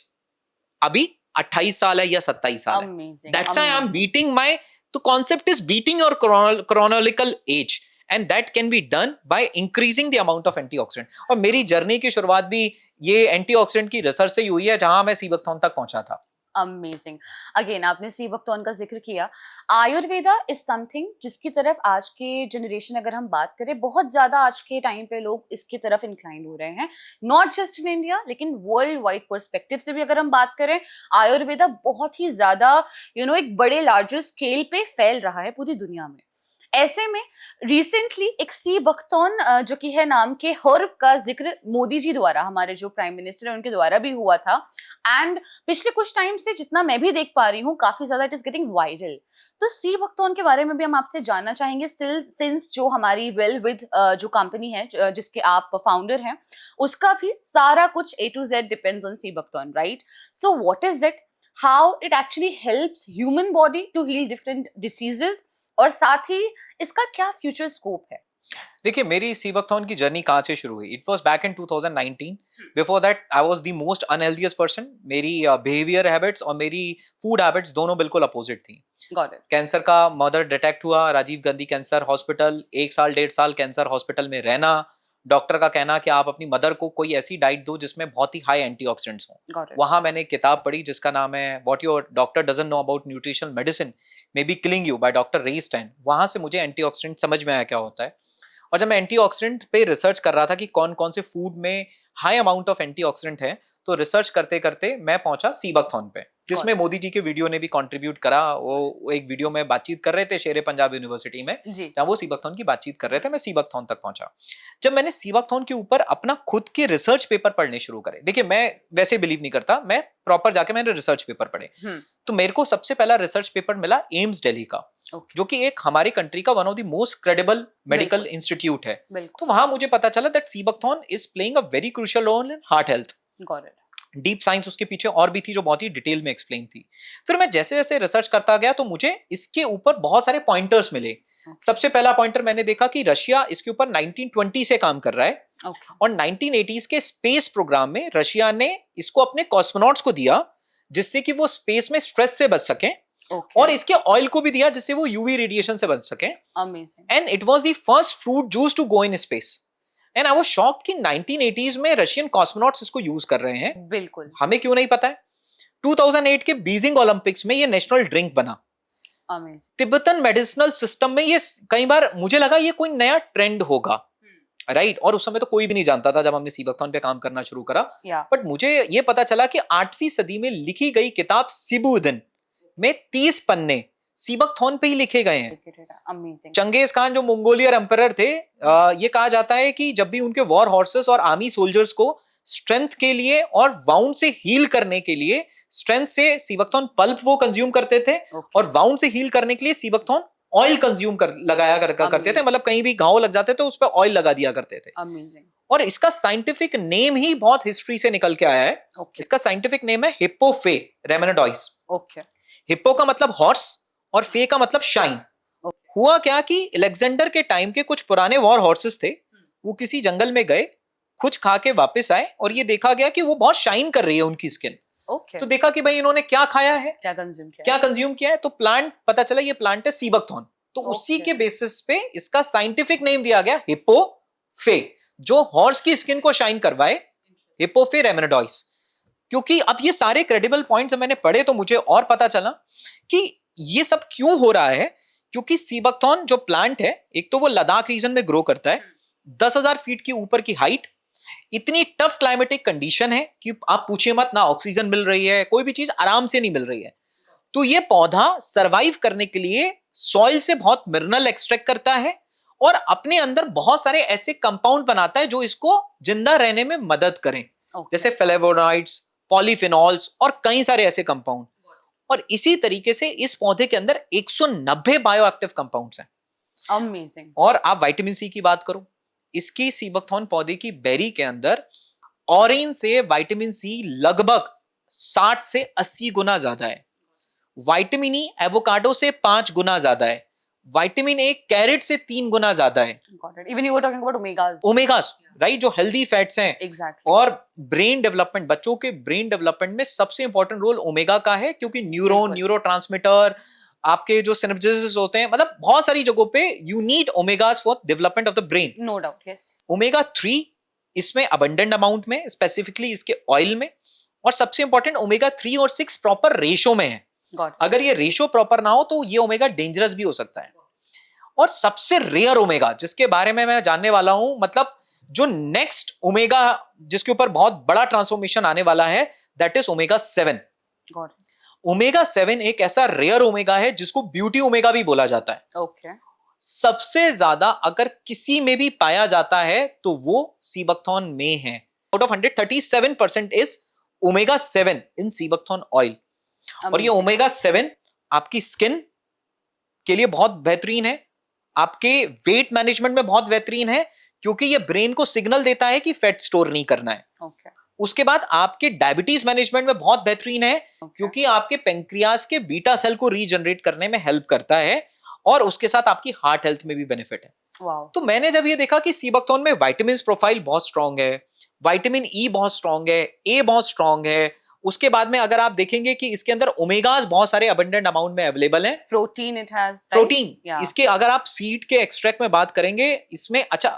अभी 28 साल है या 27 साल है।
Amazing,
That's why I'm
amazing.
beating my, the concept is beating your chronological age and that can be done by increasing the amount of antioxidant। और मेरी जर्नी की शुरुआत भी ये एंटीऑक्सीडेंट की रिसर्च से ही हुई है, जहां मैं सीबकथॉर्न तक पहुंचा था।
अमेजिंग। अगेन आपने सीबकथॉर्न का जिक्र किया। आयुर्वेदा इज समथिंग जिसकी तरफ आज के जनरेशन, अगर हम बात करें, बहुत ज्यादा आज के टाइम पे लोग इसकी तरफ इंक्लाइंड हो रहे हैं, नॉट जस्ट इन इंडिया लेकिन वर्ल्ड वाइड पर्सपेक्टिव से भी अगर हम बात करें, आयुर्वेदा बहुत ही ज्यादा एक बड़े लार्जर स्केल पे फैल रहा है पूरी दुनिया में। ऐसे में रिसेंटली एक सीबकथॉर्न जो कि है नाम के हर्ब का जिक्र मोदी जी द्वारा, हमारे जो प्राइम मिनिस्टर है उनके द्वारा भी हुआ था, एंड पिछले कुछ टाइम से जितना मैं भी देख पा रही हूँ काफी ज्यादा इट इज गेटिंग वायरल। तो सीबकथॉर्न के बारे में भी हम आपसे जानना चाहेंगे, सिंस जो हमारी वेल विद जो कंपनी है जिसके आप फाउंडर हैं, उसका भी सारा कुछ A to Z depends on seabuckthorn, right? So what is it, how it actually helps human body to heal different diseases, और साथ ही इसका क्या फ्यूचर स्कोप है?
देखिए, मेरी सीबकथॉर्न की जर्नी कहाँ से शुरू हुई? It was back in 2019। Before that I was the most unhealthiest person. मेरी बिहेवियर हैबिट्स और मेरी फूड हैबिट्स दोनों बिल्कुल अपोजिट थी।
Got it.
कैंसर का मदर डिटेक्ट हुआ, राजीव गांधी कैंसर हॉस्पिटल, 1 साल 1.5 साल कैंसर हॉस्पिटल में रहना, डॉक्टर का कहना कि आप अपनी मदर को कोई ऐसी डाइट दो जिसमें बहुत ही हाई एंटीऑक्सीडेंट्स हों।
Got it.
वहां मैंने एक किताब पढ़ी जिसका नाम है what your doctor doesn't know about nutritional medicine may be killing you by doctor रे स्टैन। वहां से मुझे एंटीऑक्सीडेंट समझ में आया क्या होता है। और जब मैं एंटीऑक्सीडेंट पे रिसर्च कर रहा था कि कौन कौन से फूड में हाई अमाउंट ऑफ एंटीऑक्सीडेंट है, तो रिसर्च करते करते मैं पहुंचा सीबकथॉर्न पे, जिसमें मोदी जी के वीडियो ने भी कंट्रीब्यूट करा। वो एक वीडियो में बातचीत कर रहे थे शेरे पंजाब यूनिवर्सिटी में, जहां वो सीबकथॉर्न की बातचीत कर रहे थे। मैं सीबकथॉर्न तक पहुंचा। जब मैंने सीबकथॉर्न के ऊपर अपना खुद के रिसर्च पेपर पढ़ने शुरू करे, देखिए मैं वैसे बिलीव नहीं करता, मैं प्रॉपर जाके मैंने रिसर्च पेपर पढ़े, तो मेरे को सबसे पहला रिसर्च पेपर मिला एम्स दिल्ली का, जो कि एक हमारी कंट्री का one of the most credible medical institute है। तो वहां मुझे पता चला that seabuckthorn is playing a very crucial role in heart health.
Got it.
Deep science उसके पीछे और भी थी जो बहुत ही डिटेल में एक्सप्लेन थी। फिर मैं जैसे जैसे रिसर्च करता गया तो मुझे इसके ऊपर बहुत सारे पॉइंटर्स मिले। सबसे पहला पॉइंटर मैंने देखा कि रशिया इसके ऊपर 1920 से काम कर रहा है, और 1980s के स्पेस प्रोग्राम में रशिया ने इसको अपने कॉस्मोनॉट्स को दिया जिससे कि वो स्पेस में स्ट्रेस से बच सके, और इसके ऑयल को भी दिया जिससे वो यूवी रेडिएशन से बच सके। And it was the first fruit juice to go in space. And I was shocked कि 1980s में रशियन कॉस्मोनॉट्स इसको यूज कर रहे हैं।
बिल्कुल,
हमें क्यों नहीं पता है। 2008 के बीजिंग ओलंपिक्स में ये नेशनल ड्रिंक बना। तिब्बतन मेडिसिनल सिस्टम में ये कई बार मुझे लगा ये कोई नया ट्रेंड होगा, राइट? और उस समय तो कोई भी नहीं जानता था जब हमने सीबकथॉर्न पे काम करना शुरू करा। बट मुझे ये पता चला कि 8वीं सदी में लिखी गई किताब सिबुद्दीन में 30 पन्ने सीबकथॉर्न पे ही लिखे गए हैं। चंगेज खान जो मंगोलियन एम्परर थे, ये कहा जाता है कि जब भी उनके वॉर हॉर्सेस और आर्मी सोल्जर्स को स्ट्रेंथ के लिए और वाउंड से हील करने के लिए, स्ट्रेंथ से सीबकथॉर्न पल्प वो कंज्यूम करते थे, और वाउंड से हील करने के लिए सीबकथॉर्न ऑयल कंज्यूम करते थे। मतलब कहीं भी घाव लग जाते थे उस पर ऑयल लगा दिया करते थे। और इसका साइंटिफिक नेम ही बहुत हिस्ट्री से निकल के आया है। इसका साइंटिफिक नेम है हिप्पोफे रेमेनोडॉइस। हिप्पो का मतलब हॉर्स और फे का मतलब शाइन। हुआ क्या कि अलेक्जेंडर के टाइम के कुछ पुराने वॉर हॉर्सेस थे, वो किसी जंगल में गए, कुछ खा के वापस आए, और ये देखा गया कि वो बहुत शाइन कर रही है उनकी स्किन। तो देखा कि भाई इन्होंने क्या खाया है, क्या कंज्यूम किया है, तो प्लांट पता चला ये प्लांट है सीबकथॉर्न। तो उसी के बेसिस पे इसका साइंटिफिक नेम दिया गया हिप्पोफे, जो हॉर्स की स्किन को शाइन करवाए, हिप्पोफे रेमेनोडॉइस। क्योंकि अब ये सारे क्रेडिबल पॉइंट्स मैंने पढ़े तो मुझे और पता चला कि ये सब क्यों हो रहा है। क्योंकि सीबकथॉर्न जो प्लांट है, एक तो वो लद्दाख रीजन में ग्रो करता है, 10,000 फीट की ऊपर की हाइट, इतनी टफ क्लाइमेटिक कंडीशन है कि आप पूछिए मत, ना ऑक्सीजन मिल रही है, कोई भी चीज आराम से नहीं मिल रही है। तो ये पौधा सरवाइव करने के लिए सॉइल से बहुत मिनरल एक्सट्रैक्ट करता है और अपने अंदर बहुत सारे ऐसे कंपाउंड बनाता है जो इसको जिंदा रहने में मदद करें, जैसे फ्लेवोनॉइड्स, पॉलीफिनॉल्स और कई सारे ऐसे कंपाउंड। और इसी तरीके से इस पौधे के अंदर 190 बायोएक्टिव कंपाउंड्स हैं।
अमेजिंग।
और आप विटामिन सी की बात करो, इसकी सीबकथॉर्न पौधे की बेरी के अंदर ऑरेंज से विटामिन सी लगभग 60 से 80 गुना ज्यादा है। विटामिन ई एवोकाडो से 5 गुना ज्यादा है। विटामिन ए कैरेट से 3 गुना ज्यादा है।
Got it. Even you were talking about omegas.
Omegas, right, जो हेल्दी फैट्स हैं।
Exactly.
और ब्रेन डेवलपमेंट, बच्चों के ब्रेन डेवलपमेंट में सबसे इंपॉर्टेंट रोल ओमेगा का है, क्योंकि न्यूरॉन,
बिल्कुल।
न्यूरोट्रांसमीटर, आपके जो सिनेप्सिस होते हैं, मतलब बहुत सारी जगहों पे you need omegas for development of the brain.
No doubt. Yes.
Omega 3 इसमें अबंडेंट अमाउंट में, स्पेसिफिकली इसके ऑयल में, और सबसे इंपॉर्टेंट ओमेगा 3 और 6 प्रॉपर रेशो में है।
Got it.
अगर ये रेशो प्रॉपर ना हो तो ये ओमेगा डेंजरस भी हो सकता है। और सबसे रेयर ओमेगा जिसके बारे में मैं जानने वाला हूं, मतलब जो नेक्स्ट ओमेगा जिसके ऊपर बहुत बड़ा ट्रांसफॉर्मेशन आने वाला है, that is omega 7।
Got it.
Omega 7 एक ऐसा रेयर ओमेगा है जिसको ब्यूटी ओमेगा भी बोला जाता है।
Okay.
सबसे ज्यादा अगर किसी में भी पाया जाता है तो वो सीबकथॉर्न में है। Out of 100 37% is omega 7 in seabuckthorn oil. और ये
Amazing.
ओमेगा 7 आपकी स्किन के लिए बहुत बेहतरीन है, आपके वेट मैनेजमेंट में बहुत बेहतरीन है, क्योंकि ये ब्रेन को सिग्नल देता है कि फैट स्टोर नहीं करना है।
Okay.
उसके बाद आपके डायबिटीज मैनेजमेंट में बहुत बेहतरीन है,
Okay.
क्योंकि आपके पेंक्रियाज के बीटा सेल को रीजनरेट करने में हेल्प करता है, और उसके साथ आपकी हार्ट हेल्थ में भी बेनिफिट है।
Wow.
तो मैंने जब ये देखा कि सीबकथॉर्न में विटामिन प्रोफाइल बहुत स्ट्रांग है, विटामिन ई बहुत स्ट्रांग है, ए बहुत स्ट्रांग है, उसके बाद में अगर आप देखेंगे कि इसके अंदर ओमेगास बहुत सारे अबंडेंट अमाउंट में अवेलेबल हैं।
Protein it has. Right?
Protein,
Yeah.
इसके अगर आप सीड के एक्सट्रैक्ट में बात करेंगे, इसमें अच्छा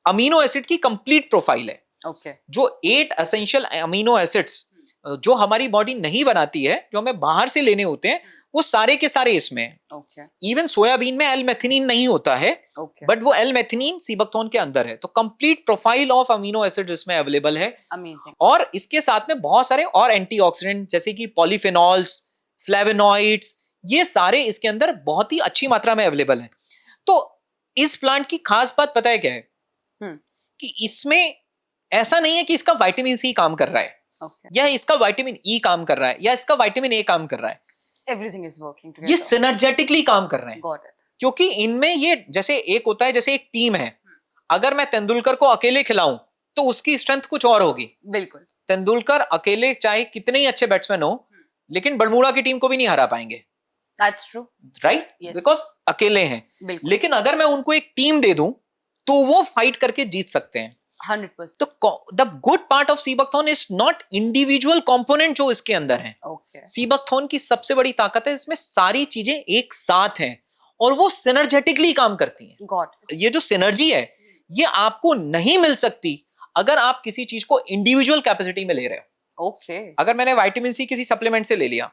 अमीनो एसिड की कंप्लीट प्रोफाइल है।
Okay.
जो 8 एसेंशियल अमीनो एसिड्स जो हमारी बॉडी नहीं बनाती है, जो हमें बाहर से लेने होते हैं, वो सारे के सारे इसमें हैं।
Okay.
इवन सोयाबीन में एल मेथिनीन नहीं होता है,
Okay.
बट वो एल मेथिनीन सीबकथॉर्न के अंदर है। तो complete profile of amino acid इसमें अवेलेबल है।
Amazing.
और इसके साथ में बहुत सारे और एंटीऑक्सीडेंट जैसे कि पॉलीफेनॉल्स, फ्लेवोनॉइड्स, ये सारे इसके अंदर बहुत ही अच्छी मात्रा में अवेलेबल हैं। तो इस प्लांट की खास बात पता है क्या है? कि इसमें ऐसा नहीं है कि इसका विटामिन सी काम कर रहा है,
Okay.
या इसका विटामिन ई काम कर रहा है, या इसका विटामिन ए काम कर रहा है।
Everything is working
ये
together.
सिनर्जेटिकली काम कर रहे हैं,
Got it.
क्योंकि इनमें ये जैसे एक होता है, जैसे एक टीम है, अगर मैं तेंदुलकर को अकेले खिलाऊं तो उसकी स्ट्रेंथ कुछ और होगी।
बिल्कुल।
तेंदुलकर अकेले चाहे कितने ही अच्छे बैट्समैन हो, लेकिन बड़मूड़ा की टीम को भी नहीं हरा पाएंगे,
That's true.
Right?
Yes.
Because अकेले हैं।
बिल्कुल।
लेकिन अगर मैं उनको एक टीम दे दूं तो वो फाइट करके जीत सकते हैं।
100%.
तो the good part of seabuckthorn is not individual component जो इसके अंदर है।
Okay.
सीबकथॉर्न की सबसे बड़ी ताकत है इसमें सारी चीजें एक साथ हैं और वो सिनर्जेटिकली काम करती हैं।
Got it.
ये जो सिनर्जी है, ये आपको नहीं मिल सकती अगर आप किसी चीज को इंडिविजुअल कैपेसिटी में ले रहे हो।
Okay.
अगर मैंने विटामिन सी किसी सप्लीमेंट से ले लिया,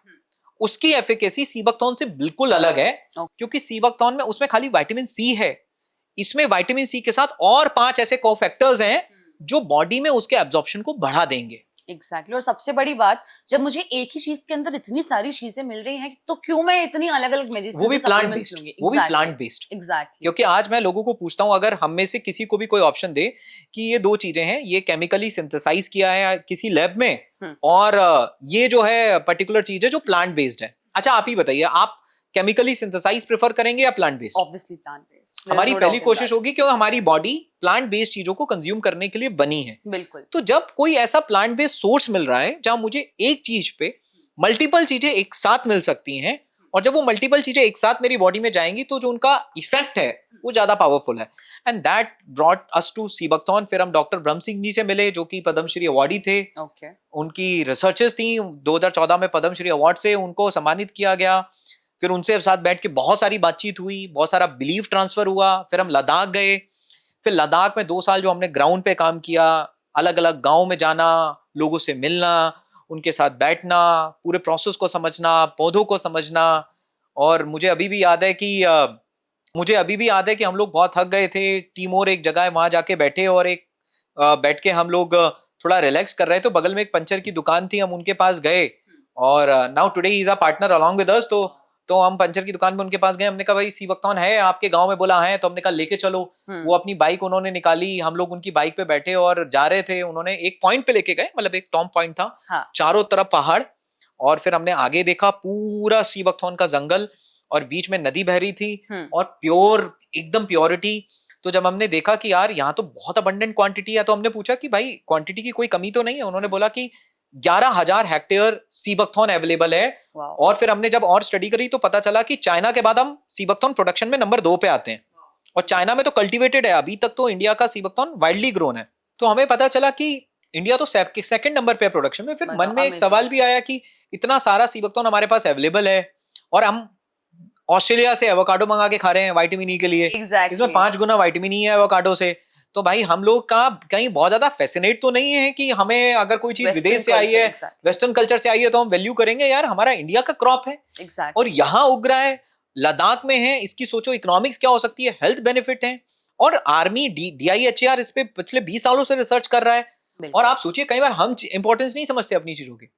उसकी एफिकेसी सीबकथॉर्न से बिल्कुल अलग है, क्योंकि सीबकथॉर्न में उसमें खाली विटामिन सी है, इसमें विटामिन सी के साथ और 5 ऐसे कोफैक्टर्स हैं जो बॉडी में उसके एब्जॉर्प्शन को बढ़ा देंगे।
Exactly. और सबसे बड़ी बात, जब मुझे एक ही चीज के अंदर इतनी सारी चीजें मिल रही हैं, तो क्यों मैं इतनी अलग अलग मेडिसिन
वो भी प्लांट बेस्ड, वो भी प्लांट बेस्ड।
Exactly.
क्योंकि आज मैं लोगों को पूछता हूं, अगर हम में से किसी को भी कोई ऑप्शन दे कि ये 2 चीजें हैं, ये केमिकली सिंथेसाइज किया है किसी लैब में, और ये जो है पर्टिकुलर चीज है जो प्लांट बेस्ड है, अच्छा आप ही बताइए, आप केमिकली सिंथेसाइज प्रेफर करेंगे या plant based?
Obviously plant based. There's
हमारी
no
पहली
doubt in
कोशिश
that.
होगी क्योंकि हमारी बॉडी प्लांट बेस्ड चीजों को कंज्यूम करने के लिए बनी है।
बिल्कुल।
तो जब कोई ऐसा प्लांट बेस्ड सोर्स मिल रहा है जहां मुझे एक चीज पे मल्टीपल चीजें एक साथ मिल सकती हैं, और जब वो मल्टीपल चीजें एक साथ मेरी बॉडी में जाएंगी तो जो उनका इफेक्ट है वो ज्यादा पावरफुल है। And that brought us to seabuckthorn. फिर हम डॉक्टर ब्रह्म सिंह जी से मिले जो कि पद्मश्री अवार्डी थे।
Okay.
उनकी रिसर्चेस थी, 2014 में पद्मश्री अवार्ड से उनको सम्मानित किया गया। फिर उनसे साथ बैठ के बहुत सारी बातचीत हुई, बहुत सारा बिलीफ ट्रांसफर हुआ। फिर हम लद्दाख गए। फिर लद्दाख में 2 साल जो हमने ग्राउंड पे काम किया, अलग अलग गाँव में जाना, लोगों से मिलना, उनके साथ बैठना, पूरे प्रोसेस को समझना, पौधों को समझना। और मुझे अभी भी याद है कि हम लोग बहुत थक गए थे। टीम और एक जगह है, वहां जाके बैठे और बैठ के हम लोग थोड़ा रिलैक्स कर रहे थे। तो बगल में एक पंचर की दुकान थी, हम उनके पास गए और now today he is a partner along with us. तो हम पंचर की दुकान में उनके पास गए। हमने कहा भाई सीबकथॉर्न है आपके गांव में? बोला है। तो हमने कहा लेके चलो। वो अपनी बाइक उन्होंने निकाली, हम लोग उनकी बाइक पे बैठे और जा रहे थे। उन्होंने एक पॉइंट पे लेके गए, मतलब एक टॉप पॉइंट था।
हाँ.
चारों तरफ पहाड़ और फिर हमने आगे देखा पूरा सी बकथॉर्न का जंगल और बीच में नदी बह रही थी और प्योर एकदम प्योरिटी। तो जब हमने देखा कि यार यहाँ तो बहुत अबंडेंट क्वांटिटी है, तो हमने पूछा कि भाई क्वांटिटी की कोई कमी तो नहीं है। उन्होंने बोला कि 11,000 हेक्टेयर सी बकथॉर्न अवेलेबल है। और फिर हमने जब और स्टडी करी तो पता चला कि चाइना के बाद हम सी बकथॉर्न प्रोडक्शन में नंबर 2 पे आते हैं और चाइना में तो कल्टीवेटेड है। अभी तक तो इंडिया का सी बकथॉर्न वाइडली ग्रोन है। तो हमें पता चला कि इंडिया तो सेकंड नंबर पे है प्रोडक्शन में। फिर मन में एक सवाल भी आया कि इतना सारा सी बकथॉर्न हमारे पास अवेलेबल है और हम ऑस्ट्रेलिया से एवोकाडो मंगा के खा रहे हैं विटामिन ई के लिए। इसमें 5 गुना विटामिन ई है एवोकाडो से। तो भाई हम लोग का कहीं बहुत ज्यादा फैसिनेट तो नहीं है कि हमें अगर कोई चीज विदेश से आई है, वेस्टर्न कल्चर से आई है तो हम वैल्यू करेंगे। यार हमारा इंडिया का क्रॉप है और यहाँ उग रहा है, लद्दाख में है, इसकी सोचो इकोनॉमिक्स क्या हो सकती है, हेल्थ बेनिफिट है। और आर्मी DIHR इस पे पिछले 20 सालों से रिसर्च कर रहा है। और आप सोचिए कई बार हम इंपॉर्टेंस नहीं समझते अपनी चीजों की।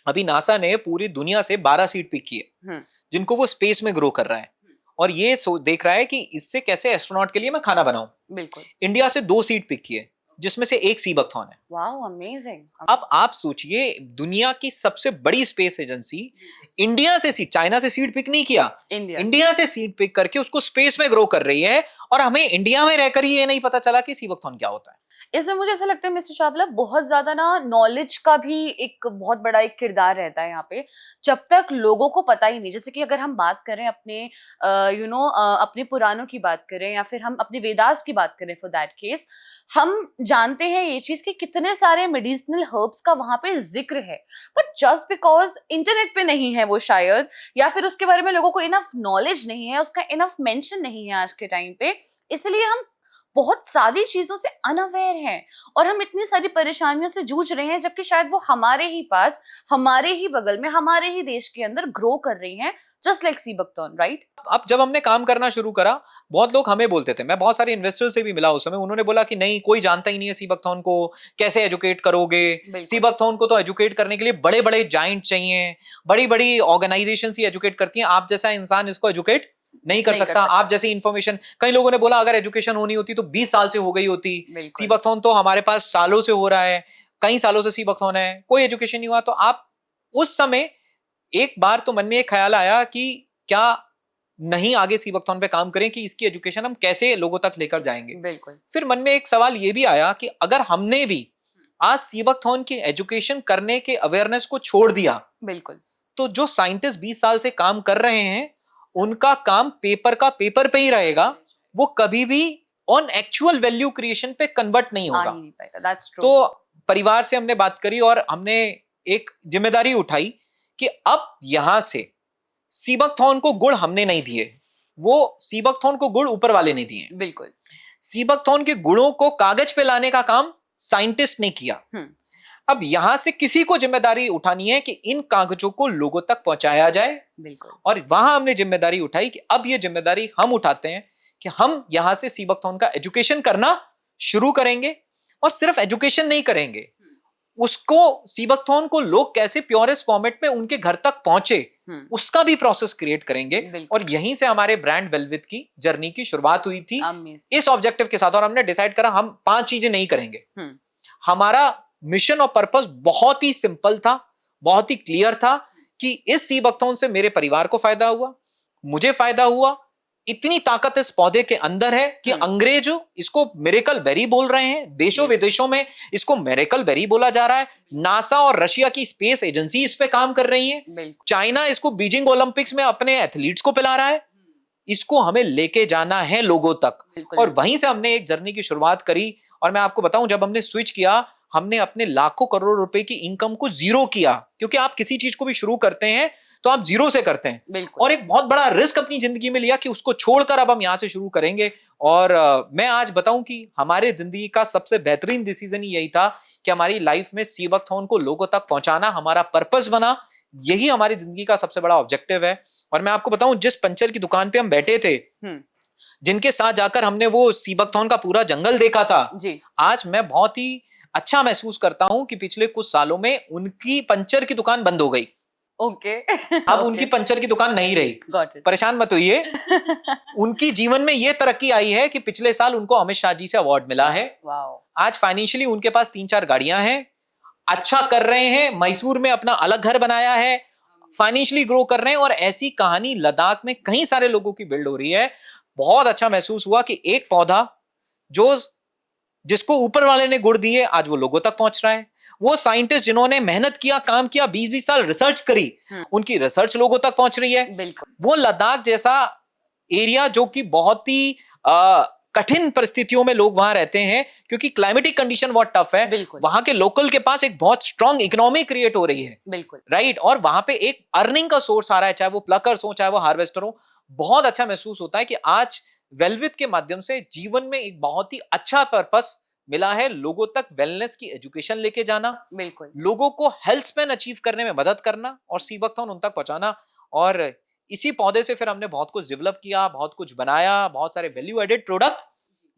अभी नासा ने पूरी दुनिया से 12 सीड पिक किए जिनको वो स्पेस में ग्रो कर रहा है और ये देख रहा है कि इससे कैसे एस्ट्रोनॉट के लिए मैं खाना बनाऊं।
बिल्कुल।
इंडिया से 2 सीड पिक किए जिसमें से एक सी बकथॉर्न है।
Wow, amazing.
अब आप सोचिए दुनिया की सबसे बड़ी स्पेस एजेंसी इंडिया से सीड, चाइना से सीड पिक नहीं किया, इंडिया से सीड पिक करके उसको स्पेस में ग्रो कर रही है और हमें इंडिया में रहकर ही ये नहीं पता चला कि सी बकथॉर्न क्या होता है।
इसमें मुझे ऐसा लगता है मिस्टर चावला बहुत ज्यादा ना नॉलेज का भी एक बहुत बड़ा एक किरदार रहता है यहाँ पे। जब तक लोगों को पता ही नहीं, जैसे कि अगर हम बात करें अपने अपने पुराणों की बात करें या फिर हम अपने वेदास की बात करें, फॉर दैट केस हम जानते हैं ये चीज कि कितने सारे मेडिसिनल हर्ब्स का वहां पे जिक्र है, बट जस्ट बिकॉज इंटरनेट पे नहीं है वो शायद, या फिर उसके बारे में लोगों को इनफ नॉलेज नहीं है, उसका इनफ मेंशन नहीं है आज के टाइम पे, इसलिए हम बहुत सारी चीजों से अनअवेयर हैं और हम इतनी सारी परेशानियों से जूझ रहे हैं, जबकि शायद वो हमारे ही पास, हमारे ही बगल में, हमारे ही देश के अंदर ग्रो कर रही हैं, just like sea buckthorn, right?
अब जब हमने काम करना शुरू करा बहुत लोग हमें बोलते थे, मैं बहुत सारे इन्वेस्टर्स से भी मिला उस समय, उन्होंने बोला कि नहीं कोई जानता ही नहीं है सी बकथॉर्न को, कैसे एजुकेट करोगे? सी बकथॉर्न को तो एजुकेट करने के लिए बड़े बड़े जाइंट चाहिए, बड़ी बड़ी ऑर्गेनाइजेशन ही एजुकेट करती हैं, आप जैसा इंसान इसको एजुकेट नहीं कर सकता। आप जैसी इंफॉर्मेशन, कई लोगों ने बोला अगर एजुकेशन होनी होती तो 20 साल से हो गई होती। सी बकथॉर्न तो हमारे पास सालों से हो रहा है, कई सालों से सी बकथॉर्न है, कोई एजुकेशन नहीं हुआ। तो आप उस समय एक बार तो मन में एक ख्याल आया कि क्या नहीं आगे सी बकथॉर्न पे काम करें कि इसकी एजुकेशन हम कैसे लोगों तक लेकर जाएंगे।
बिल्कुल।
फिर मन में एक सवाल ये भी आया कि अगर हमने भी आज सी बकथॉर्न की एजुकेशन करने के अवेयरनेस को छोड़ दिया,
बिल्कुल,
तो जो साइंटिस्ट 20 साल से काम कर रहे हैं उनका काम पेपर का पेपर पे ही रहेगा, वो कभी भी ऑन एक्चुअल वैल्यू क्रिएशन पे कन्वर्ट नहीं होगा।
That's true.
तो परिवार से हमने बात करी और हमने एक जिम्मेदारी उठाई कि अब यहां से सी बकथॉर्न को गुड़ हमने नहीं दिए, वो सी बकथॉर्न को गुड़ ऊपर वाले ने दिए।
बिल्कुल।
सी बकथॉर्न के गुड़ों को कागज पे लाने का काम साइंटिस्ट ने किया। अब यहां से किसी को जिम्मेदारी उठानी है कि इन कागजों को लोगों तक पहुंचाया जाए।
बिल्कुल।
और वहां हमने जिम्मेदारी उठाई कि अब ये जिम्मेदारी हम उठाते हैं कि हम यहां से सी बकथॉर्न का एजुकेशन करना शुरू करेंगे और सिर्फ एजुकेशन नहीं करेंगे, उसको सी बकथॉर्न को लोग कैसे प्योरेस्ट फॉर्मेट में उनके घर तक पहुंचे उसका भी प्रोसेस क्रिएट करेंगे। और यहीं से हमारे ब्रांड वेलविथ की जर्नी की शुरुआत हुई थी इस ऑब्जेक्टिव के साथ। और हमने डिसाइड करा हम 5 चीजें नहीं करेंगे। हमारा मिशन और पर्पस बहुत ही सिंपल था, बहुत ही क्लियर था कि इस सी बकथॉर्न से मेरे परिवार को फायदा हुआ, मुझे फायदा हुआ। इतनी ताकत इस पौधे के अंदर है कि अंग्रेज इसको मिरेकल बेरी बोल रहे हैं, देशों विदेशों में इसको मिरेकल बेरी बोला जा रहा है। नासा और रशिया की स्पेस एजेंसी इस पे काम कर रही है, चाइना इसको बीजिंग ओलंपिक्स में अपने एथलीट्स को पिला रहा है। इसको हमें लेके जाना है लोगों तक और वहीं से हमने एक जर्नी की शुरुआत करी। और मैं आपको बताऊं, जब हमने स्विच किया हमने अपने लाखों करोड़ रुपए की इनकम को जीरो किया, क्योंकि आप किसी चीज को भी शुरू करते हैं तो आप जीरो से करते हैं। और एक बहुत बड़ा रिस्क अपनी जिंदगी में लिया कि उसको छोड़कर अब हम यहां से शुरू करेंगे। और मैं आज बताऊं कि हमारे जिंदगी का सबसे बेहतरीन डिसीजन ही यही था कि हमारी लाइफ में सी बकथॉर्न को लोगों तक पहुंचाना हमारा पर्पस बना। यही हमारी जिंदगी का सबसे बड़ा ऑब्जेक्टिव है। और मैं आपको बताऊं, जिस पंचर की दुकान पे हम बैठे थे, जिनके साथ जाकर हमने वो सी बकथॉर्न का पूरा जंगल देखा था, आज मैं बहुत ही अच्छा महसूस करता हूं कि पिछले कुछ सालों में उनकी पंचर की दुकान बंद हो गई। अब उनकी पंचर की दुकान नहीं रही। परेशान मत होइए। उनकी जीवन में ये तरक्की आई है कि पिछले साल उनको अमित शाह जी से अवार्ड मिला है। आज फाइनेंशियली उनके पास 3-4 गाड़ियां हैं। अच्छा कर रहे हैं, मैसूर में अपना अलग घर बनाया है, फाइनेंशियली ग्रो कर रहे हैं, और ऐसी कहानी लद्दाख में कई सारे लोगों की बिल्ड हो रही है। बहुत अच्छा महसूस हुआ कि एक पौधा जो जिसको ऊपर वाले ने गुड़ दिए आज वो लोगों तक पहुंच रहा है। वो साइंटिस्ट जिन्होंने मेहनत किया, काम किया, 20-20 साल रिसर्च करी, उनकी रिसर्च लोगों तक पहुंच रही है।
बिल्कुल
वो लद्दाख जैसा एरिया जो कि बहुत ही कठिन परिस्थितियों में लोग वहां रहते हैं क्योंकि क्लाइमेटिक कंडीशन बहुत टफ है,
बिल्कुल
वहां के लोकल के पास एक बहुत स्ट्रांग इकोनॉमी क्रिएट हो रही है,
बिल्कुल
राइट, और वहां पे एक अर्निंग का सोर्स आ रहा है, चाहे वो प्लकर्स हो चाहे वो हार्वेस्टर हो। बहुत अच्छा महसूस होता है कि आज वेलविथ के माध्यम से जीवन में एक बहुत ही अच्छा पर्पस मिला है, लोगों तक वेलनेस की एजुकेशन लेके जाना,
बिल्कुल
लोगों को हेल्थ स्पैन अचीव करने में मदद करना और सीबकथॉर्न उन तक पहुंचाना। और इसी पौधे से फिर हमने बहुत कुछ डेवलप किया, बहुत कुछ बनाया, बहुत सारे वैल्यू एडेड प्रोडक्ट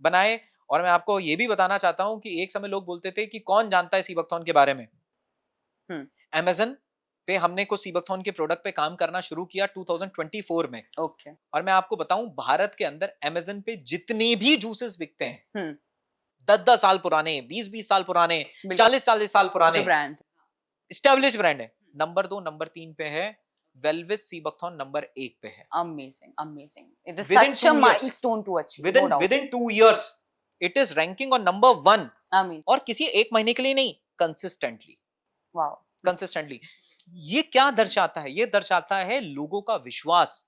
बनाए। और मैं आपको ये भी बताना चाहता हूं कि एक समय लोग बोलते थे कि कौन जानता है सीबकथॉर्न के बारे में। अमेज़न पे हमने कुछ सीबकथॉर्न के प्रोडक्ट पे काम करना शुरू किया 2024 में।
ओके
और मैं आपको बताऊं, भारत के अंदर अमेज़न पे जितने भी जूसेस बिकते हैं, 10-10 साल पुराने, 20-20 साल पुराने, 40-40 साल पुराने,
ब्रांड्स
एस्टैब्लिश्ड ब्रांड है, नंबर 2 नंबर 3 पे है वेलविथ सीबकथॉर्न, नंबर 1 पे है।
Amazing amazing, it is
Within
such a
2 years.
Milestone to achieve, no doubt.
within 2 years it is ranking on number 1,
amazing,
और किसी एक महीने के लिए नहीं, कंसिस्टेंटली
वाओ,
कंसिस्टेंटली। ये क्या दर्शाता है? ये दर्शाता है लोगों का विश्वास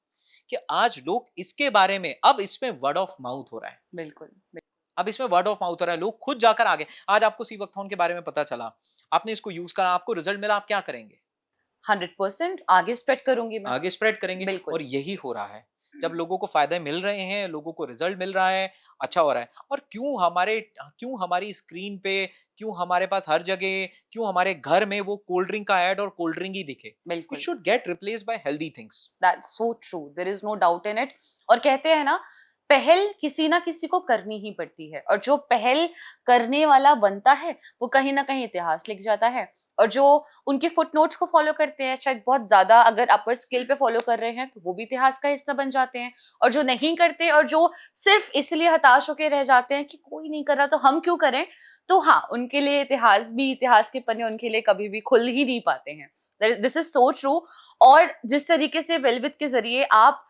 कि आज लोग इसके बारे में, अब इसमें वर्ड ऑफ माउथ हो रहा है,
बिल्कुल
अब इसमें वर्ड ऑफ माउथ हो रहा है, लोग खुद जाकर आगे। आज आपको सीबकथॉर्न के बारे में पता चला, आपने इसको यूज करा, आपको रिजल्ट मिला, आप क्या करेंगे?
100% आगे स्प्रेड करूंगी मैं,
आगे स्प्रेड करेंगे।
बिल्कुल।
और यही हो रहा है, जब लोगों को फायदे मिल रहे हैं, लोगों को रिजल्ट मिल रहा है, अच्छा हो रहा है। और क्यों हमारी स्क्रीन पे, क्यों हमारे पास हर जगह, क्यों हमारे घर में वो कोल्ड ड्रिंक का ऐड और कोल्ड ड्रिंक ही दिखे?
बिल्कुल,
it should get replaced by healthy things.
That's so true, there is no doubt in it. और कहते हैं ना, पहल किसी ना किसी को करनी ही पड़ती है, और जो पहल करने वाला बनता है वो कहीं ना कहीं इतिहास लिख जाता है। और जो उनके फुटनोट्स को फॉलो करते हैं, शायद बहुत ज्यादा अगर अपर स्केल पे फॉलो कर रहे हैं, तो वो भी इतिहास का हिस्सा बन जाते हैं। और जो नहीं करते और जो सिर्फ इसलिए हताश होकर रह जाते हैं कि कोई नहीं कर रहा तो हम क्यों करें, तो हाँ, उनके लिए इतिहास भी, इतिहास के पन्ने उनके लिए कभी भी खुल ही नहीं पाते हैं। This is so true. और जिस तरीके से वेलविथ के जरिए आप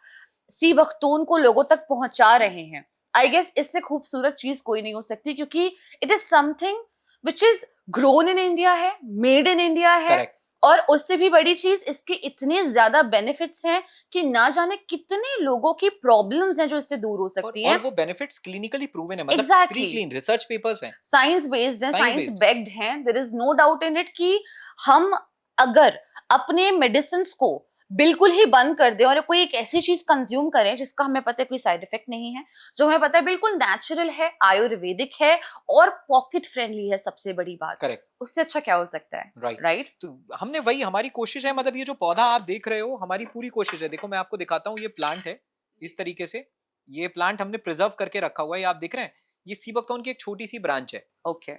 सीबकथॉर्न को लोगों तक पहुंचा रहे हैं, आई गेस इससे खूबसूरत चीज कोई नहीं हो सकती, क्योंकि it is something which is grown in India है, मेड इन इंडिया है।
करेक्ट।
और उससे भी बड़ी चीज, इसके इतने ज्यादा बेनिफिट्स हैं कि ना जाने कितने लोगों की प्रॉब्लम्स हैं जो इससे दूर हो सकती हैं।
और वो बेनिफिट्स क्लिनिकली प्रूवन है, मतलब
Exactly.
Pre clean research papers हैं,
साइंस बेस्ड है,
Science
साइंस
based.
बैक्ड हैं। There is no doubt in it कि हम अगर अपने मेडिसिन को बिल्कुल ही बंद कर दें और कोई एक ऐसी चीज कंज्यूम करें जिसका हमें पता है कोई साइड इफेक्ट नहीं है, जो हमें पता है बिल्कुल नेचुरल है, आयुर्वेदिक है और पॉकेट फ्रेंडली है, सबसे बड़ी बात,
करेक्ट,
उससे अच्छा क्या हो सकता है?
राइट
राइट,
तो हमने वही, हमारी कोशिश है, मतलब ये जो पौधा आप देख रहे हो, हमारी पूरी कोशिश है। देखो मैं आपको दिखाता हूँ, ये प्लांट है इस तरीके से, ये प्लांट हमने प्रिजर्व करके रखा हुआ है, ये आप देख रहे हैं, ये सीबकथॉर्न की एक छोटी सी ब्रांच है।
ओके,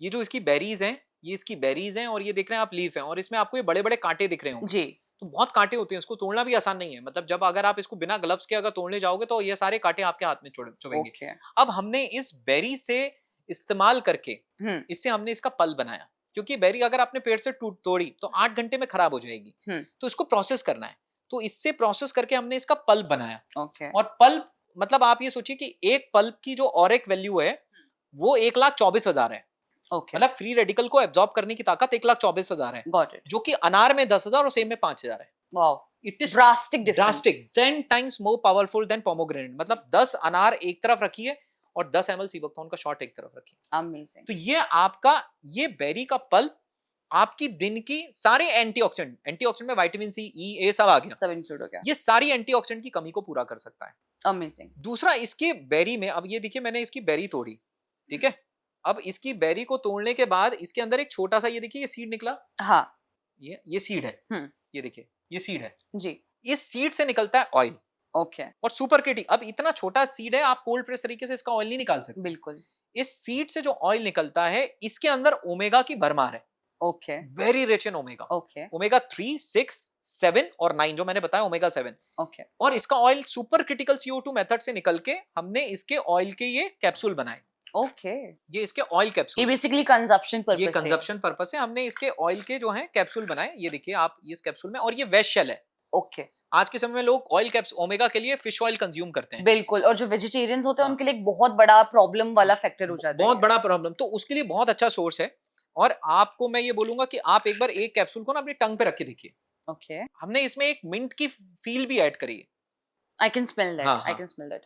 ये जो इसकी बेरीज हैं, ये इसकी बेरीज हैं, और ये देख रहे हैं आप लीफ हैं, और इसमें आपको ये बड़े बड़े कांटे दिख रहे होंगे।
जी,
तो बहुत कांटे होते हैं, इसको तोड़ना भी आसान नहीं है, मतलब जब अगर आप इसको बिना ग्लव्स के अगर तोड़ने जाओगे तो ये सारे कांटे आपके हाथ में चुभेंगे।
ओके,
अब हमने इस बेरी से इस्तेमाल करके, इससे हमने इसका पल्प बनाया, क्योंकि बेरी अगर आपने पेड़ से तोड़ी तो 8 घंटे में खराब हो जाएगी, तो इसको प्रोसेस करना है, तो इससे प्रोसेस करके हमने इसका पल्प बनाया।
ओके,
और पल्प मतलब आप ये सोचिए कि एक पल्प की जो ऑरिक वैल्यू है वो 1,24,000 है,
ओके,
मतलब फ्री रेडिकल को एब्जॉर्ब करने की ताकत 1,24,000 है,
गॉट इट,
जो कि अनार में 10,000 और सेब में 5,000 है।
Wow,
it is
drastic
drastic,
difference,
10 times more powerful than pomegranate, मतलब 10 अनार एक तरफ रखिए और 10 ml सीबकथॉर्न का शॉट एक तरफ रखिए।
अमेजिंग,
तो ये आपका, ये बेरी का पल्प आपकी दिन की सारे एंटीऑक्सीडेंट में विटामिन सी, ई, ए सब आ गया,
सब इंक्लूड हो गया,
ये सारी एंटीऑक्सीडेंट की कमी को पूरा कर सकता है।
अमेजिंग,
दूसरा, इसके बेरी में, अब ये देखिए मैंने इसकी बेरी तोड़ी, ठीक है, अब इसकी बेरी को तोड़ने के बाद इसके अंदर एक छोटा सा, ये देखिए ये सीड निकला,
हाँ,
ये सीड है, ये देखिए ये सीड है,
जी,
इस सीड से निकलता है ऑयल,
ओके,
और सुपर क्रिटिक, अब इतना छोटा सीड है, आप कोल्ड प्रेस तरीके से इसका ऑयल नहीं निकाल सकते।
बिल्कुल,
इस सीड से जो ऑयल निकलता है, इसके अंदर ओमेगा की भरमार है,
okay,
very rich in omega,
okay,
omega 3, 6, 7 और 9 जो मैंने बताया, ओमेगा 7।
ओके,
और इसका oil super critical CO2 method से निकल के हमने इसके ऑयल के ये कैप्सूल बनाए,
ओके,
ये इसके ऑयल
ये
कैप्सूल,
बेसिकली कंजप्शन
ये
पर्पस से।
कंजप्शन पर्पस से हमने इसके ऑयल के जो हैं कैप्सूल बनाए। ये देखिए आप इस कैप्सूल में, और ये वेज शेल है।
ओके,
आज के समय में लोग ऑयल कैप्स ओमेगा के लिए फिश ऑयल कंज्यूम करते हैं।
बिल्कुल, और जो वेजिटेरियंस होते हैं
हाँ।
उनके लिए एक बहुत बड़ा प्रॉब्लम वाला फैक्टर हो जाता है
बहुत
ये।
बड़ा प्रॉब्लम, तो उसके लिए बहुत अच्छा सोर्स है। और आपको मैं ये बोलूंगा कि आप एक बार एक कैप्सूल को ना अपनी टंग पे रख के देखिए।
ओके,
हमने इसमें एक मिंट की फील भी ऐड करी है।
आई कैन स्मेल दैट,
हाँ
आई
हाँ,
कैन स्मेल दैट।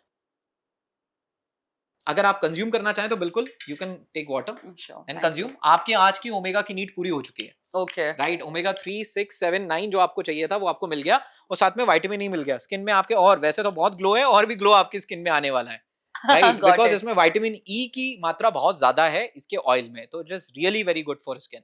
अगर आप कंज्यूम करना चाहें तो बिल्कुल you can take water
sure,
and
thank
consume.
You.
आपकी आज की ओमेगा की नीड पूरी हो चुकी है।
ओके,
राइट, ओमेगा 3, 6, 7, 9 जो आपको चाहिए था वो आपको मिल गया, और साथ में विटामिन ई मिल गया स्किन में आपके। और वैसे तो बहुत ग्लो है, और भी ग्लो आपकी स्किन में आने वाला है। Right,
got
because
it.
इसमें विटामिन ई की मात्रा बहुत ज्यादा है इसके ऑयल में, तो it is really very good for skin.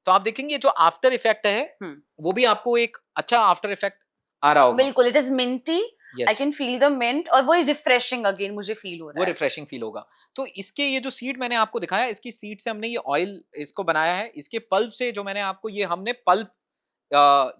तो आप देखेंगे जो आफ्टर इफेक्ट है वो भी आपको एक अच्छा आफ्टर इफेक्ट आ रहा होगा।
बिल्कुल, it is minty, I
yes,
can feel the mint, और वो रिफ्रेशिंग अगेन मुझे फील हो
वो
रहा है।
रिफ्रेशिंग फील होगा। तो इसके ये जो सीड मैंने आपको दिखाया, इसकी सीड से हमने ये ऑयल इसको बनाया है। इसके पल्प से जो मैंने आपको ये हमने पल्प,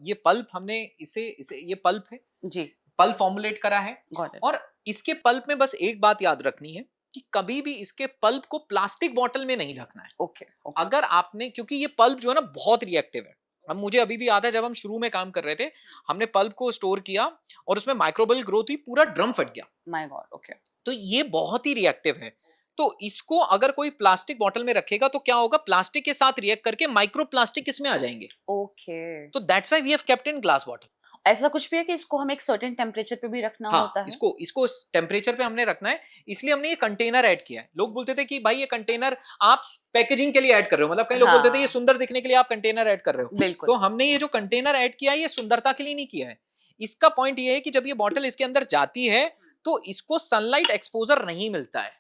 ये पल्प हमने इसे इसे ये पल्प है,
जी,
पल्प फॉर्मुलेट करा है।
Got it.
और इसके पल्प में बस एक बात याद रखनी है कि कभी भी इसके पल्प को प्लास्टिक बॉटल में नहीं रखना है।
ओके, ओके,
अगर आपने, क्योंकि ये पल्प जो है ना बहुत रिएक्टिव है। अब मुझे अभी भी याद है जब हम शुरू में काम कर रहे थे, हमने पल्प को स्टोर किया और उसमें माइक्रोबियल ग्रोथ हुई, पूरा ड्रम फट गया।
माय गॉड, ओके,
तो ये बहुत ही रिएक्टिव है। तो इसको अगर कोई प्लास्टिक बॉटल में रखेगा तो क्या होगा, प्लास्टिक के साथ रिएक्ट करके माइक्रो प्लास्टिक इसमें आ जाएंगे।
ओके।
तो that's why we have kept in glass bottle.
ऐसा कुछ भी है कि इसको हम एक सर्टेन टेम्परेचर पे भी रखना
हाँ,
होता है?
इसको इसको टेम्परेचर पे हमने रखना है, इसलिए हमने ये कंटेनर ऐड किया है। लोग बोलते थे कि भाई ये कंटेनर आप पैकेजिंग के लिए ऐड कर रहे हो, मतलब कई लोग बोलते थे ये
हाँ,
सुंदर दिखने के लिए आप कंटेनर ऐड कर रहे हो।
बिल्कुल,
तो हमने ये जो कंटेनर ऐड किया है ये सुंदरता के लिए नहीं किया है। इसका पॉइंट ये है कि जब ये बॉटल इसके अंदर जाती है तो इसको सनलाइट एक्सपोजर नहीं मिलता है,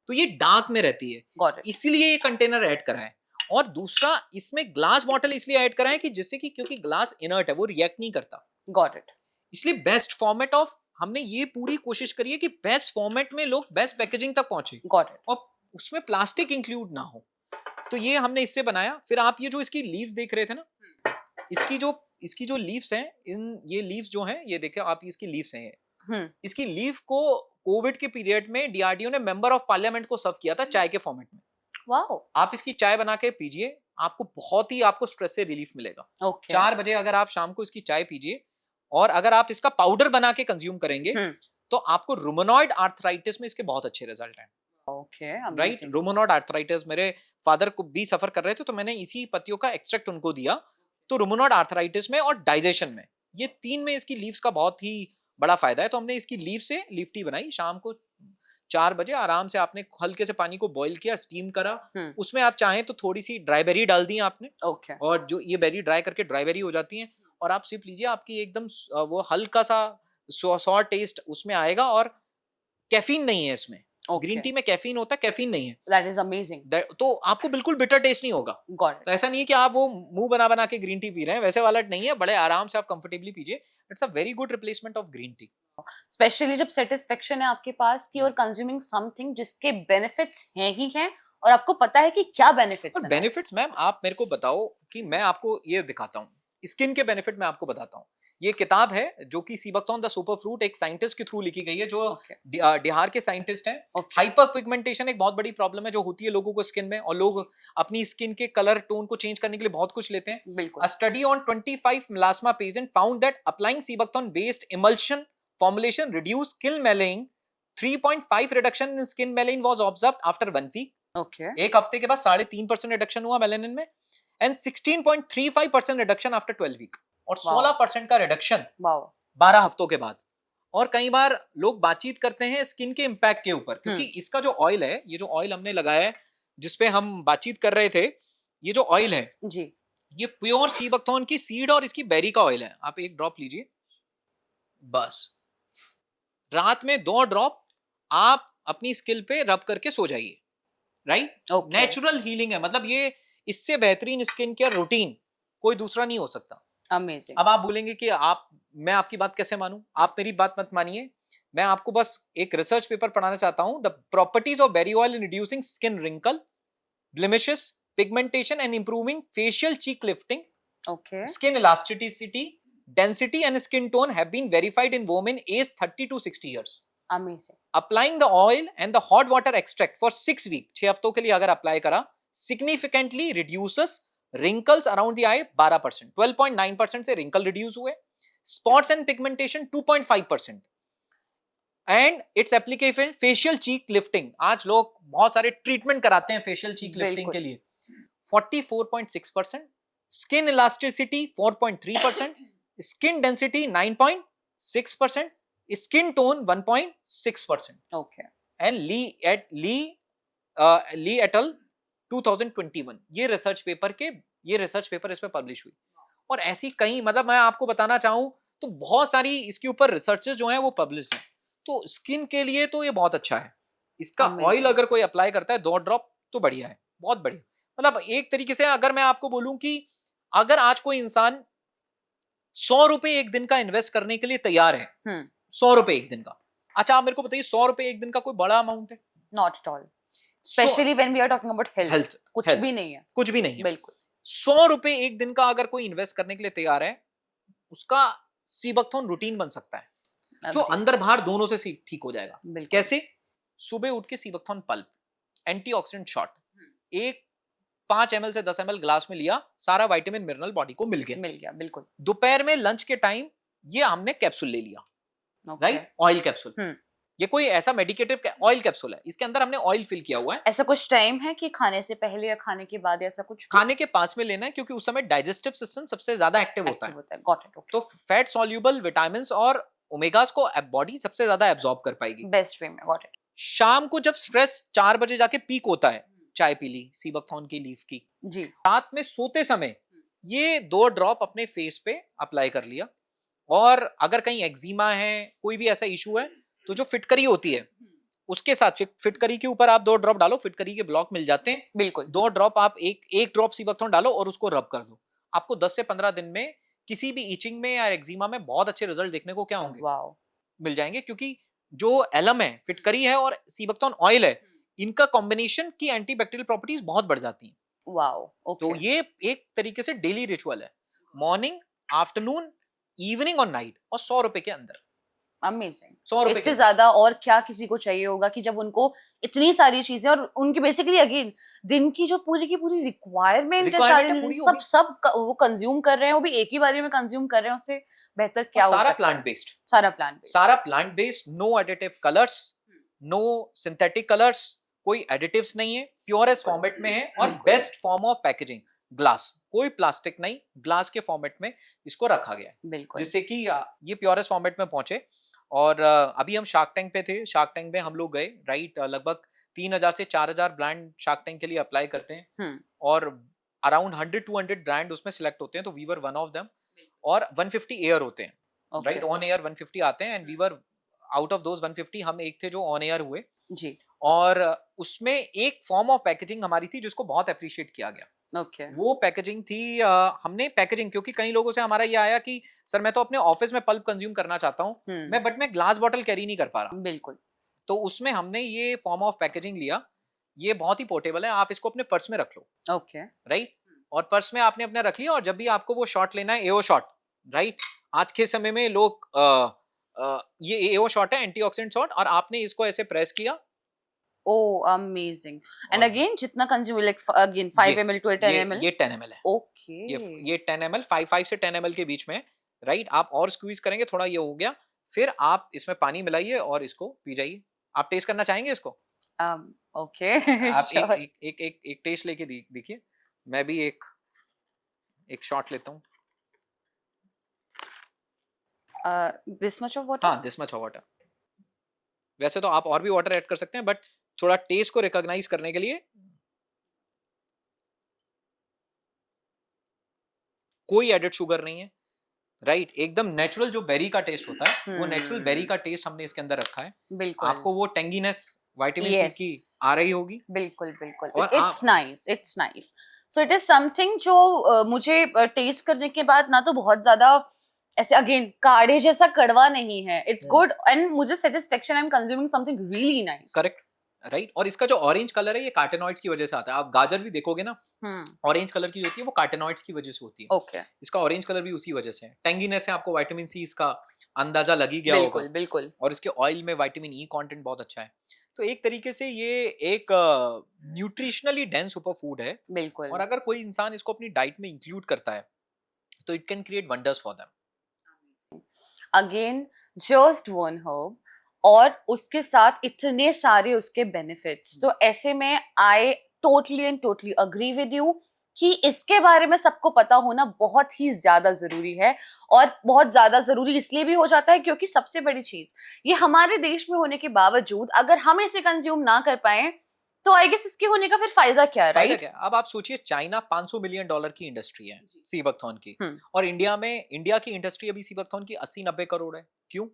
तो ये डार्क में रहती है,
गॉट इट,
इसलिए ये कंटेनर ऐड करा है। और दूसरा, इसमें ग्लास बॉटल इसलिए ऐड करा है कि जिससे कि, क्योंकि ग्लास इनर्ट है, वो रिएक्ट नहीं करता,
गॉट इट,
इसलिए बेस्ट फॉर्मेट ऑफ, हमने ये पूरी कोशिश करी है कि बेस्ट फॉर्मेट में लोग बेस्ट पैकेजिंग तक पहुंचे
गॉट इट।
और उसमें प्लास्टिक इंक्लूड ना हो। तो ये हमने इससे बनाया। फिर आप ये जो इसकी लीव्स देख रहे थे ना, इसकी जो लीव्स हैं, इन ये लीव्स जो हैं, ये देखिए आप, इसकी लीव्स हैं ये। इसकी लीव को कोविड के पीरियड में डीआरडीओ ने मेंबर ऑफ पार्लियामेंट को सर्व किया था चाय के फॉर्मेट में।
वाओ,
आप इसकी चाय बना के पीजिए, आपको बहुत ही, आपको स्ट्रेस से रिलीफ मिलेगा।
ओके,
4 बजे अगर आप शाम को इसकी चाय पीजिए, और अगर आप इसका पाउडर बना के कंज्यूम करेंगे तो आपको रूमेनॉइड आर्थराइटिस में इसके बहुत अच्छे रिजल्ट हैं।
ओके,
राइट,
अमेजिंग,
रूमेनॉइड आर्थराइटिस, मेरे फादर को भी सफर कर रहे थे, तो मैंने इसी पत्तियों का एक्सट्रैक्ट उनको दिया। तो रूमेनॉइड आर्थराइटिस में और डाइजेशन में, ये 3 में इसकी लीव्स का बहुत ही बड़ा फायदा है। तो हमने इसकी लीव से लीफ टी बनाई। शाम को 4 बजे आराम से आपने हल्के से पानी को बॉईल किया, स्टीम करा, उसमें आप चाहें तो थोड़ी सी ड्राई बेरी डाल दी आपने,
ओके,
और जो ये बेरी ड्राई करके ड्राई बेरी हो जाती हैं, और आप सिप लीजिए, आपकी एकदम वो हल्का सा सॉर टेस्ट उसमें आएगा, और कैफीन नहीं है इसमें। ग्रीन
ओके,
टी में कैफीन होता है, कैफीन नहीं है।
दैट इज अमेजिंग,
तो आपको बिल्कुल बिटर टेस्ट नहीं होगा।
गॉट
तो
इट।
ऐसा नहीं है कि आप वो मुंह बना बना के ग्रीन टी पी रहे हैं, वैसे वाला नहीं है। बड़े आराम से आप कंफर्टेबली पीजिए। It's a very good replacement of green tea.
Specially जब सेटिस्फेक्शन है आपके पास कि और कंज्यूमिंग समथिंग जिसके बेनिफिट्स हैं ही हैं, और आपको पता है कि क्या बेनिफिट्स
और
हैं।
बेनिफिट्स मैम आप मेरे को बताओ, कि मैं आपको ये दिखाता हूँ स्किन के बेनिफिट, मैं आपको बताता हूँ। ये किताब है जो कि सीबकथॉर्न द सुपर फ्रूट, एक साइंटिस्ट के थ्रू लिखी गई है, जो
ओके,
बिहार के साइंटिस्ट हैं।
ओके,
हाइपर पिगमेंटेशन एक बहुत बड़ी प्रॉब्लम है जो होती है लोगों को स्किन में, और लोग अपनी स्किन के कलर टोन को चेंज करने के लिए बहुत कुछ लेते हैं।
बिल्कुल,
A study on 25 melasma patients found that applying Sebacthon based emulsion formulation reduced skin melanin. 3.5 reduction in skin melanin was observed after 1 week.
Okay,
एक हफ्ते के बाद 3.5% रिडक्शन हुआ मेलानिन में, एंड 16.35% रिडक्शन आफ्टर 12 वीक, और 16% का रिडक्शन
वाओ,
12 हफ्तों के बाद। और कई बार लोग बातचीत करते हैं स्किन के इम्पैक्ट के ऊपर, क्योंकि इसका जो ऑयल है, ये जो ऑयल हमने लगाया है जिसपे हम बातचीत कर रहे थे, ये जो ऑयल है
जी,
ये प्योर सीबकथॉर्न की सीड और इसकी बेरी का ऑयल है। आप एक ड्रॉप लीजिए, बस रात में 2 ड्रॉप आप अपनी स्किन पे रब करके सो जाइए। राइट,
ओके,
नेचुरल हीलिंग है, मतलब ये इससे बेहतरीन स्किन केयर रूटीन कोई दूसरा नहीं हो सकता।
अमेजिंग,
अब आप बोलेंगे कि मैं आपकी बात कैसे मानूं? आप मेरी बात मत मानिए, मैं आपको बस एक रिसर्च पेपर पढ़ाना चाहता हूं, the properties of berry oil in reducing skin wrinkle, blemishes, pigmentation and improving facial cheek lifting,
okay,
skin elasticity, density and skin tone have been verified in women aged 30 to 60 years.
Amazing.
Applying the oil and the hot water extract for 6 week, 6 हफ्तों के लिए अगर apply करा, significantly reduces wrinkles around the eye 12%, 12.9% से wrinkle reduce हुए, spots and pigmentation 2.5%, and its application facial cheek lifting, आज लोग बहुत सारे ट्रीटमेंट कराते हैं फेशियल चीक लिफ्टिंग के लिए, 44.6%, skin elasticity 4.3%, skin density 9.6%, skin tone 1.6%,
okay.
And Lee et al 2021 ये रिसर्च पेपर इस पे पब्लिश हुई। और ऐसी कई, मतलब मैं आपको बताना चाहूं तो बहुत सारी इसके ऊपर रिसर्चेस जो हैं वो पब्लिश हैं। तो स्किन के लिए तो ये बहुत अच्छा है। इसका
Amazing.
ऑयल अगर कोई अप्लाई करता है 2 ड्रॉप तो बढ़िया है, बहुत बढ़िया। मतलब एक तरीके से अगर मैं आपको बोलूं कि अगर आज कोई इंसान 100 रुपए एक दिन का इन्वेस्ट करने के लिए तैयार है, 100 रुपए एक दिन का, अच्छा आप मेरे को बताइए 100 रुपए एक दिन का कोई बड़ा अमाउंट है?
Not at all, specially when we are talking about health, कुछ
health,
भी नहीं है,
कुछ भी नहीं है।
बिल्कुल।
100 रुपए एक दिन का अगर कोई इन्वेस्ट करने के लिए तैयार है, उसका सीबकथॉर्न रूटीन बन सकता है जो
Agree.
अंदर बाहर दोनों से ठीक हो जाएगा।
बिल्कुल।
कैसे? सुबह उठ के सीबकथॉर्न पल्प, एंटीऑक्सीडेंट शॉट, एक 5 ml से 10 ml ग्लास में लिया, सारा विटामिन मिनरल बॉडी को मिल गया।
बिल्कुल।
दोपहर में लंच के टाइम ये हमने कैप्सूल ले लिया, राइट, ऑयल कैप्सूल। ये कोई ऐसा मेडिकेटिव ऑयल कैप्सूल है, इसके अंदर हमने ऑयल फिल किया हुआ है।
ऐसा कुछ टाइम है कि खाने से पहले या खाने के बाद, ऐसा कुछ?
खाने के पास में लेना है, क्योंकि उस समय डाइजेस्टिव सिस्टम सबसे ज्यादा एक्टिव होता है।
Got it, okay.
तो फैट सॉल्युबल विटामिन्स और ओमेगास को बॉडी सबसे ज्यादा एब्जॉर्ब कर पाएगी
बेस्ट वे में, गॉट इट।
शाम को जब स्ट्रेस 4 बजे जाके पीक होता है, चाय पी ली सीबकथॉर्न की लीफ की,
जी।
रात में सोते समय ये 2 ड्रॉप अपने फेस पे अप्लाई कर लिया। और अगर कहीं एक्जिमा है, कोई भी ऐसा इशू है, तो जो फिटकरी होती है उसके साथ फिटकरी के ऊपर आप 2 ड्रॉप डालो, फिटकरी के ब्लॉक मिल जाते हैं,
बिल्कुल।
2 ड्रॉप आप एक ड्रॉप सीबकथॉर्न डालो और उसको रब कर दो। आपको 10 से 15 दिन में किसी भी इचिंग में या एक्जिमा में बहुत अच्छे रिजल्ट देखने को क्या होंगे,
वाओ,
मिल जाएंगे। क्योंकि जो एलम है, फिटकरी है और सीबकथॉर्न ऑयल है, इनका कॉम्बिनेशन की एंटीबैक्टीरियल प्रॉपर्टीज बहुत बढ़ जाती हैं।
Wow, okay.
तो ये एक तरीके से डेली रिचुअल है, मॉर्निंग, आफ्टरनून, इवनिंग और नाइट, और 100 रुपए के अंदर।
अमेजिंग।
100 रुपए
इससे ज्यादा और क्या किसी को चाहिए होगा कि जब उनको इतनी सारी चीजें, और उनकी बेसिकली अगेन दिन की जो पूरी की पूरी रिक्वायरमेंट है सारी, सब वो कंज्यूम कर रहे हैं, वो भी एक ही बारी में कंज्यूम कर रहे हैं, उससे बेहतर क्या हो सकता है? सारा plant based,
no additive colours, no synthetic colours, कोई एडिटिव्स नहीं है, प्योरेस्ट फॉर्मेट में है, और best form of packaging glass, कोई प्लास्टिक नहीं, ग्लास के फॉर्मेट में इसको रखा गया है, जिससे कि ये प्योरेस्ट फॉर्मेट में पहुंचे। और अभी हम शार्क टैंक पे थे, शार्क टैंक में हम लोग गए, राइट, लगभग 3000 से 4000 ब्रांड शार्क टैंक के लिए अप्लाई करते हैं, और अराउंड 100-200 ब्रांड उसमें सिलेक्ट होते हैं, तो we were one of them. और 150 एयर होते हैं, राइट, ऑन एयर 150 आते हैं, and we were out of those 150 हम एक थे जो ऑन एयर हुए
जी।
और उसमें एक फॉर्म ऑफ पैकेजिंग हमारी थी जिसको बहुत अप्रिशिएट किया गया। वो पैकेजिंग थी, हमने पैकेजिंग, क्योंकि कई लोगों से हमारा ये आया कि सर मैं तो अपने ऑफिस में पल्प कंज्यूम करना चाहता हूँ, मैं ग्लास बॉटल कैरी नहीं कर पा रहा।
बिल्कुल।
तो उसमें हमने ये फॉर्म ऑफ पैकेजिंग लिया, ये बहुत ही पोर्टेबल है, आप इसको अपने पर्स में रख लो,
ओके,
राइट, और पर्स में आपने अपने रख लिया, और जब भी आपको वो शॉट लेना है, एओ शॉट, राइट, आज के समय में लोग ये एओ शॉट है, एंटीऑक्सीडेंट शॉट, और आपने इसको ऐसे प्रेस किया।
Oh, amazing. And again, जितना consume, like again 5 ml to 10 ml?
ये 10 ml है।
Okay.
ये 10 ml, 5 से 10 ml के बीच में, राइट, आप और स्क्वीज करेंगे, थोड़ा ये हो गया, फिर आप इसमें पानी मिलाइए और इसको पी जाइए। आप टेस्ट करना चाहेंगे इसको?
Okay.
आप
sure.
एक टेस्ट लेके देखिए, मैं भी एक शॉट लेता हूँ।
This much of water?
हाँ, this much of water। वैसे तो आप और भी वाटर ऐड कर सकते हैं, बट थोड़ा टेस्ट को रिकॉग्नाइज करने के लिए। कोई एडेड शुगर नहीं है, राइट, एकदम नेचुरल जो बेरी का टेस्ट होता है, वो नेचुरल बेरी का टेस्ट हमने इसके अंदर रखा है।
बिल्कुल।
आपको वो टेंगीनेस विटामिन सी की आ रही होगी।
बिल्कुल। It's nice. So it is something जो मुझे टेस्ट करने के बाद ना तो बहुत ज्यादा ऐसे अगेन काढ़े जैसा कड़वा नहीं है, इट्स गुड, एंड मुझे satisfaction, I am consuming something really nice.
Correct. Right. और इसका जो ऑरेंज कलर है ये कार्टेनॉइड्स की वजह से आता है। आप गाजर भी देखोगे ना, ऑरेंज कलर की होती है, वो कार्टेनॉइड्स की वजह से होती है।
ओके,
इसका ऑरेंज कलर भी उसी वजह से है। टेंगीनेस है, आपको विटामिन सी इसका अंदाजा लग ही गया होगा।
बिल्कुल बिल्कुल
और इसके ऑयल में विटामिन ई कंटेंट बहुत अच्छा है। तो एक तरीके से ये एक न्यूट्रिशनली डेंस सुपर फूड है।
बिल्कुल।
और अगर कोई इंसान इसको अपनी डाइट में इंक्लूड करता है तो it can create wonders for them.
Again just one herb और उसके साथ इतने सारे उसके बेनिफिट्स, तो ऐसे में I totally and totally agree with you कि इसके बारे में सबको पता होना बहुत ही ज्यादा जरूरी है। और बहुत ज्यादा जरूरी इसलिए भी हो जाता है क्योंकि सबसे बड़ी चीज ये हमारे देश में होने के बावजूद अगर हम इसे कंज्यूम ना कर पाए तो आई गेस इसके होने का फिर फायदा क्या है,
फायदा
राइट?
क्या है? अब आप सोचिए, चाइना $500 मिलियन की इंडस्ट्री है सी बकथॉर्न की,
हम्म,
और इंडिया की इंडस्ट्री अभी सी बकथॉर्न की 80-90 करोड़ है। क्यों?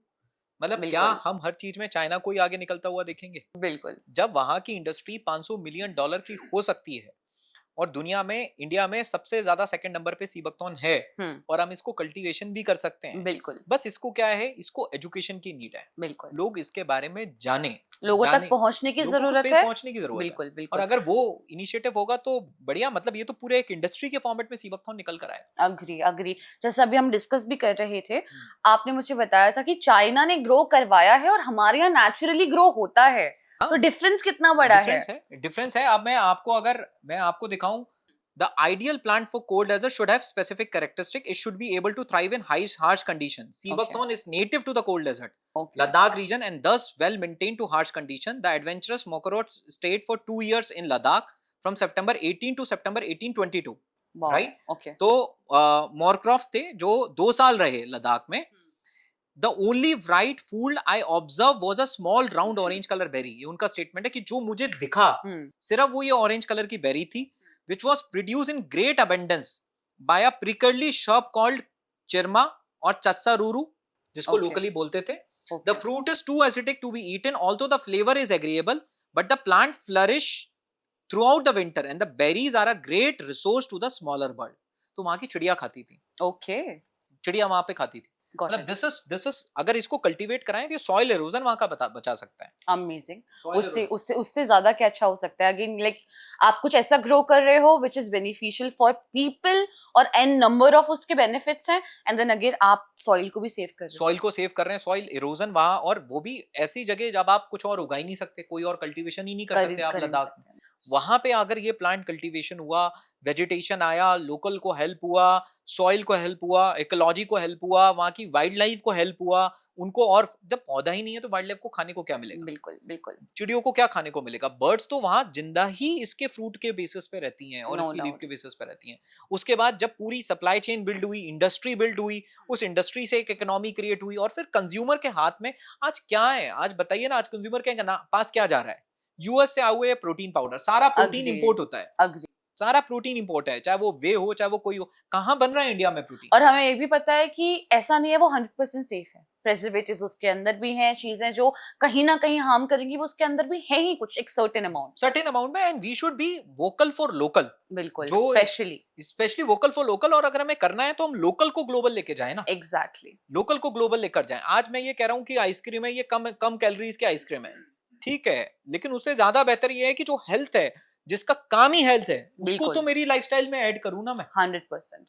मतलब क्या
बिल्कुल
हम हर चीज में चाइना को ही आगे निकलता हुआ देखेंगे?
बिल्कुल
जब वहां की इंडस्ट्री $500 मिलियन की हो सकती है, और दुनिया में इंडिया में सबसे ज्यादा सेकंड नंबर पे सी बकथॉर्न है,
हम्म,
और हम इसको कल्टीवेशन भी कर सकते हैं।
बिल्कुल
बस इसको क्या है, इसको एजुकेशन की नीड है।
बिल्कुल
लोग इसके बारे में जाने
लोगों तक
जाने
पहुंचने की
लोगों को
जरूरत
पे
है।
पहुंचने की जरूरत है।
बिल्कुल
और
बिल्कुल
अगर वो इनिशिएटिव होगा तो बढ़िया, मतलब ये तो पूरे एक इंडस्ट्री के फॉर्मेट में सी बकथॉर्न निकल कर आएगा।
Agree agree. जैसे अभी हम डिस्कस भी कर रहे थे, आपने मुझे बताया था कि चाइना ने ग्रो करवाया है और हमारे यहाँ नेचुरली ग्रो होता है, तो
हाँ,
डिफरेंस कितना बड़ा है।
डिफरेंस है। अब मैं आपको दिखाऊं, the ideal plant for cold desert should have specific characteristic. It should be able to thrive in harsh conditions. Sea
okay
buckthorn is native to the cold desert,
okay
Ladakh region, and thus well maintained to harsh condition. The adventurous Mokorot stayed for 2 years in Ladakh from September 18 to September 1822.
Wow
Right?
Okay
तो Moorcroft थे जो 2 साल रहे लद्दाख में। The only bright fruit I observe was a small round orange colour berry. ये उनका statement है कि जो मुझे दिखा सिर्फ वो ये ऑरेंज कलर की बेरी थी, which was produced in great abundance by a prickly shrub called chirma or chatsaruru, जिसको
Okay.
locally बोलते थे। The
okay
fruit is too acidic to be eaten, although the flavor is agreeable, but the plant flourish throughout the winter and the berries are a great resource to the smaller bird. तो वहां की चिड़िया खाती थी,
okay
चिड़िया वहां पे खाती थी।
गॉट
मतलब
इट।
दिस इज अगर इसको कल्टीवेट कराएं तो सॉइल एरोजन वहां का बचा सकता है।
अमेजिंग।
Soil
उससे
erosion।
उससे उससे ज्यादा क्या अच्छा हो सकता है? अगेन लाइक आप कुछ ऐसा ग्रो कर रहे हो which is beneficial for people और एन नंबर ऑफ उसके बेनिफिट्स हैं, एंड देन अगेन आप सॉइल को भी सेव कर रहे हो।
सॉइल को सेव कर रहे हैं, सॉइल इरोजन वहां, और वो भी ऐसी जगह जब आप कुछ और उगा ही नहीं सकते, कोई और कल्टीवेशन ही नहीं कर सकते आप
कर नहीं
लद्दाख में।
सकते हैं।
वहां पे अगर ये प्लांट कल्टीवेशन हुआ, वेजिटेशन आया, लोकल को हेल्प हुआ, सॉइल को हेल्प हुआ, इकोलॉजी को हेल्प हुआ, वहां की वाइल्ड लाइफ को हेल्प हुआ उनको। और जब पौधा ही नहीं है तो वाइल्ड लाइफ को खाने को क्या मिलेगा?
बिल्कुल बिल्कुल
चिड़ियों को क्या खाने को मिलेगा? बर्ड्स तो वहां जिंदा ही इसके फ्रूट के बेसिस पे रहती हैं और
नो
इसकी लीफ
डाउट।
के बेसिस पे रहती हैं। उसके बाद जब पूरी सप्लाई चेन बिल्ड हुई, इंडस्ट्री बिल्ड हुई, उस इंडस्ट्री से एक इकोनॉमी क्रिएट हुई, और फिर कंज्यूमर के हाथ में आज क्या है? आज बताइए ना, आज कंज्यूमर के पास क्या जा रहा है? यूएस से आए हुए प्रोटीन पाउडर, सारा प्रोटीन
अग्री
इंपोर्ट होता है,
अग्री।
सारा प्रोटीन इंपोर्ट है, चाहे वो वे हो चाहे वो कोई हो। कहां बन रहा है इंडिया में प्रोटीन?
और हमें ये भी पता है कि ऐसा नहीं है वो 100% सेफ है। प्रेजर्वेटिव्स उसके अंदर भी हैं, चीजें जो कहीं ना कहीं हार्म करेंगी वो उसके अंदर भी है ही कुछ एक
सर्टेन अमाउंट में। And we should be vocal for local,
बिल्कुल
जो
स्पेशली
वोकल फॉर लोकल। और अगर हमें करना है तो हम लोकल को ग्लोबल लेके जाए ना,
एग्जैक्टली
लोकल को ग्लोबल लेकर जाएं। आज मैं ये कह रहा हूं कि आइसक्रीम है, ये कम कम कैलोरीज की आइसक्रीम है, ठीक है, लेकिन उससे ज्यादा बेहतर ये है कि जो हेल्थ है, जिसका काम ही हेल्थ है, उसको
बिल्कुल।
तो मेरी लाइफस्टाइल में ऐड करूं ना मैं।
100%।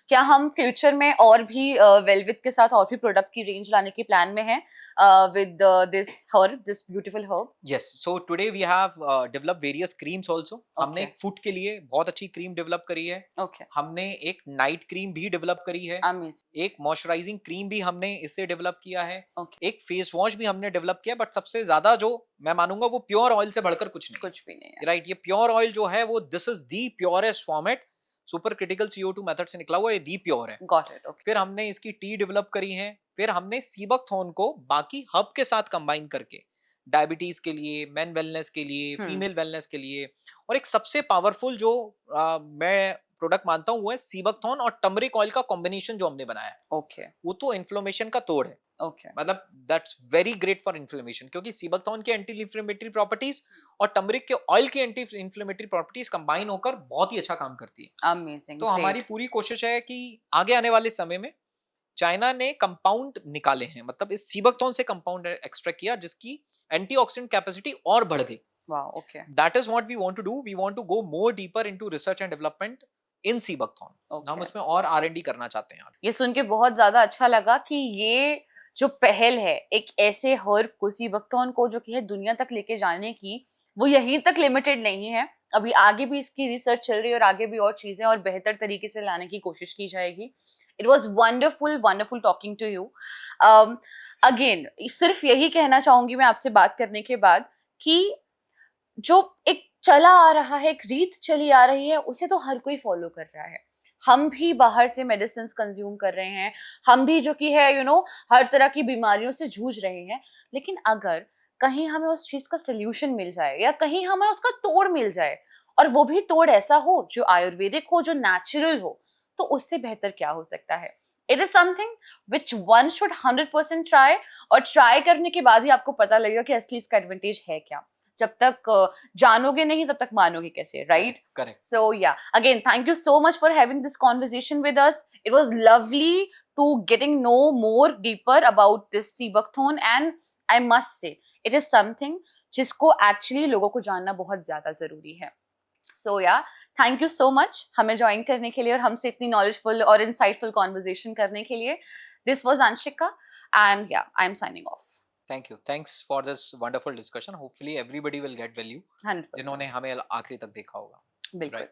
क्या हम फ्यूचर में और भी वेलवेट के साथ और भी प्रोडक्ट की रेंज लाने के प्लान में हैं with this beautiful herb?
Yes, so today we have develop various creams also. हमने
Okay.
एक फुट के लिए बहुत अच्छी क्रीम डेवलप करी है,
ओके
हमने एक नाइट क्रीम भी डेवलप करी है,
अमेजिंग।
एक मॉइस्चराइजिंग क्रीम भी हमने इससे डेवलप किया है,
ओके
एक फेस वॉश भी हमने डेवलप किया। बट सबसे ज्यादा जो मैं मानूंगा वो प्योर ऑयल से बढ़कर कुछ नहीं,
कुछ भी नहीं है।
राइट। ये प्योर ऑयल जो है वो this is the purest format, super critical CO2 method से निकला हुआ, ये दी प्योर है।
Got it. ओके
फिर हमने इसकी टी डेवलप करी है, फिर हमने सीबकथॉर्न को बाकी हब के साथ कंबाइन करके डायबिटीज के लिए, मेन वेलनेस के लिए, फीमेल वेलनेस के लिए, और एक सबसे पावरफुल जो मैं प्रोडक्ट मानता हूँ वो है सीबकथॉर्न और टर्मरिक ऑयल का कॉम्बिनेशन जो हमने बनाया है।
ओके
वो तो इन्फ्लेमेशन का तोड़ है,
ओके
मतलब that's very great for inflammation, क्योंकि सीबकथॉर्न की एंटी इन्फ्लेमेटरी प्रॉपर्टीज और टर्मरिक के ऑयल की एंटी इन्फ्लेमेटरी प्रॉपर्टीज कंबाइन होकर बहुत ही अच्छा काम करती है।
अमेजिंग।
तो हमारी पूरी कोशिश है कि आगे आने वाले समय में चाइना ने कंपाउंड निकाले हैं, मतलब इस सीबकथॉर्न से कंपाउंड एक्सट्रैक्ट किया जिसकी एंटीऑक्सीडेंट कैपेसिटी और बढ़ गई।
Wow, okay,
That is what we want to do. We want to go more deeper into research and development in Seabuckthon. हम
ओके।
उसमें और R&D करना चाहते हैं आगे।
ये सुन के बहुत ज्यादा अच्छा लगा कि ये जो पहल है एक ऐसे हर किसी वक्तौन को जो कि है दुनिया तक लेके जाने की, वो यहीं तक लिमिटेड नहीं है। अभी आगे भी इसकी रिसर्च चल रही है और आगे भी और चीजें और बेहतर तरीके से लाने की कोशिश की जाएगी। It was wonderful wonderful talking to you. Again सिर्फ यही कहना चाहूंगी मैं आपसे बात करने के बाद कि जो एक चला आ रहा है, एक रीत चली आ रही है, उसे तो हर कोई फॉलो कर रहा है। हम भी बाहर से मेडिसिन कंज्यूम कर रहे हैं, हम भी जो कि है हर तरह की बीमारियों से जूझ रहे हैं। लेकिन अगर कहीं हमें उस चीज का सोल्यूशन मिल जाए या कहीं हमें उसका तोड़ मिल जाए, और वो भी तोड़ ऐसा हो जो आयुर्वेदिक हो, जो नेचुरल हो, तो उससे बेहतर क्या हो सकता है। It is something which one should 100% try, और ट्राई करने के बाद ही आपको पता लगेगा कि असली इसका एडवांटेज है क्या। जब तक जानोगे नहीं तब तक मानोगे कैसे, right?
Correct.
So yeah, again, thank you so much for having this conversation with us. It was lovely to getting know more deeper about this Seabuckthon, and I must say, it is something जिसको actually लोगों को जानना बहुत ज्यादा जरूरी है। So yeah, thank you so much हमें join करने के लिए और हमसे इतनी knowledgeful और insightful conversation करने के लिए। This was Anshika, and yeah, I am signing off.
Thank you. Thanks for this wonderful discussion. Hopefully everybody will get value
100%,
जिन्होंने हमें आखिरी तक देखा होगा।
बिल्कुल।
Right.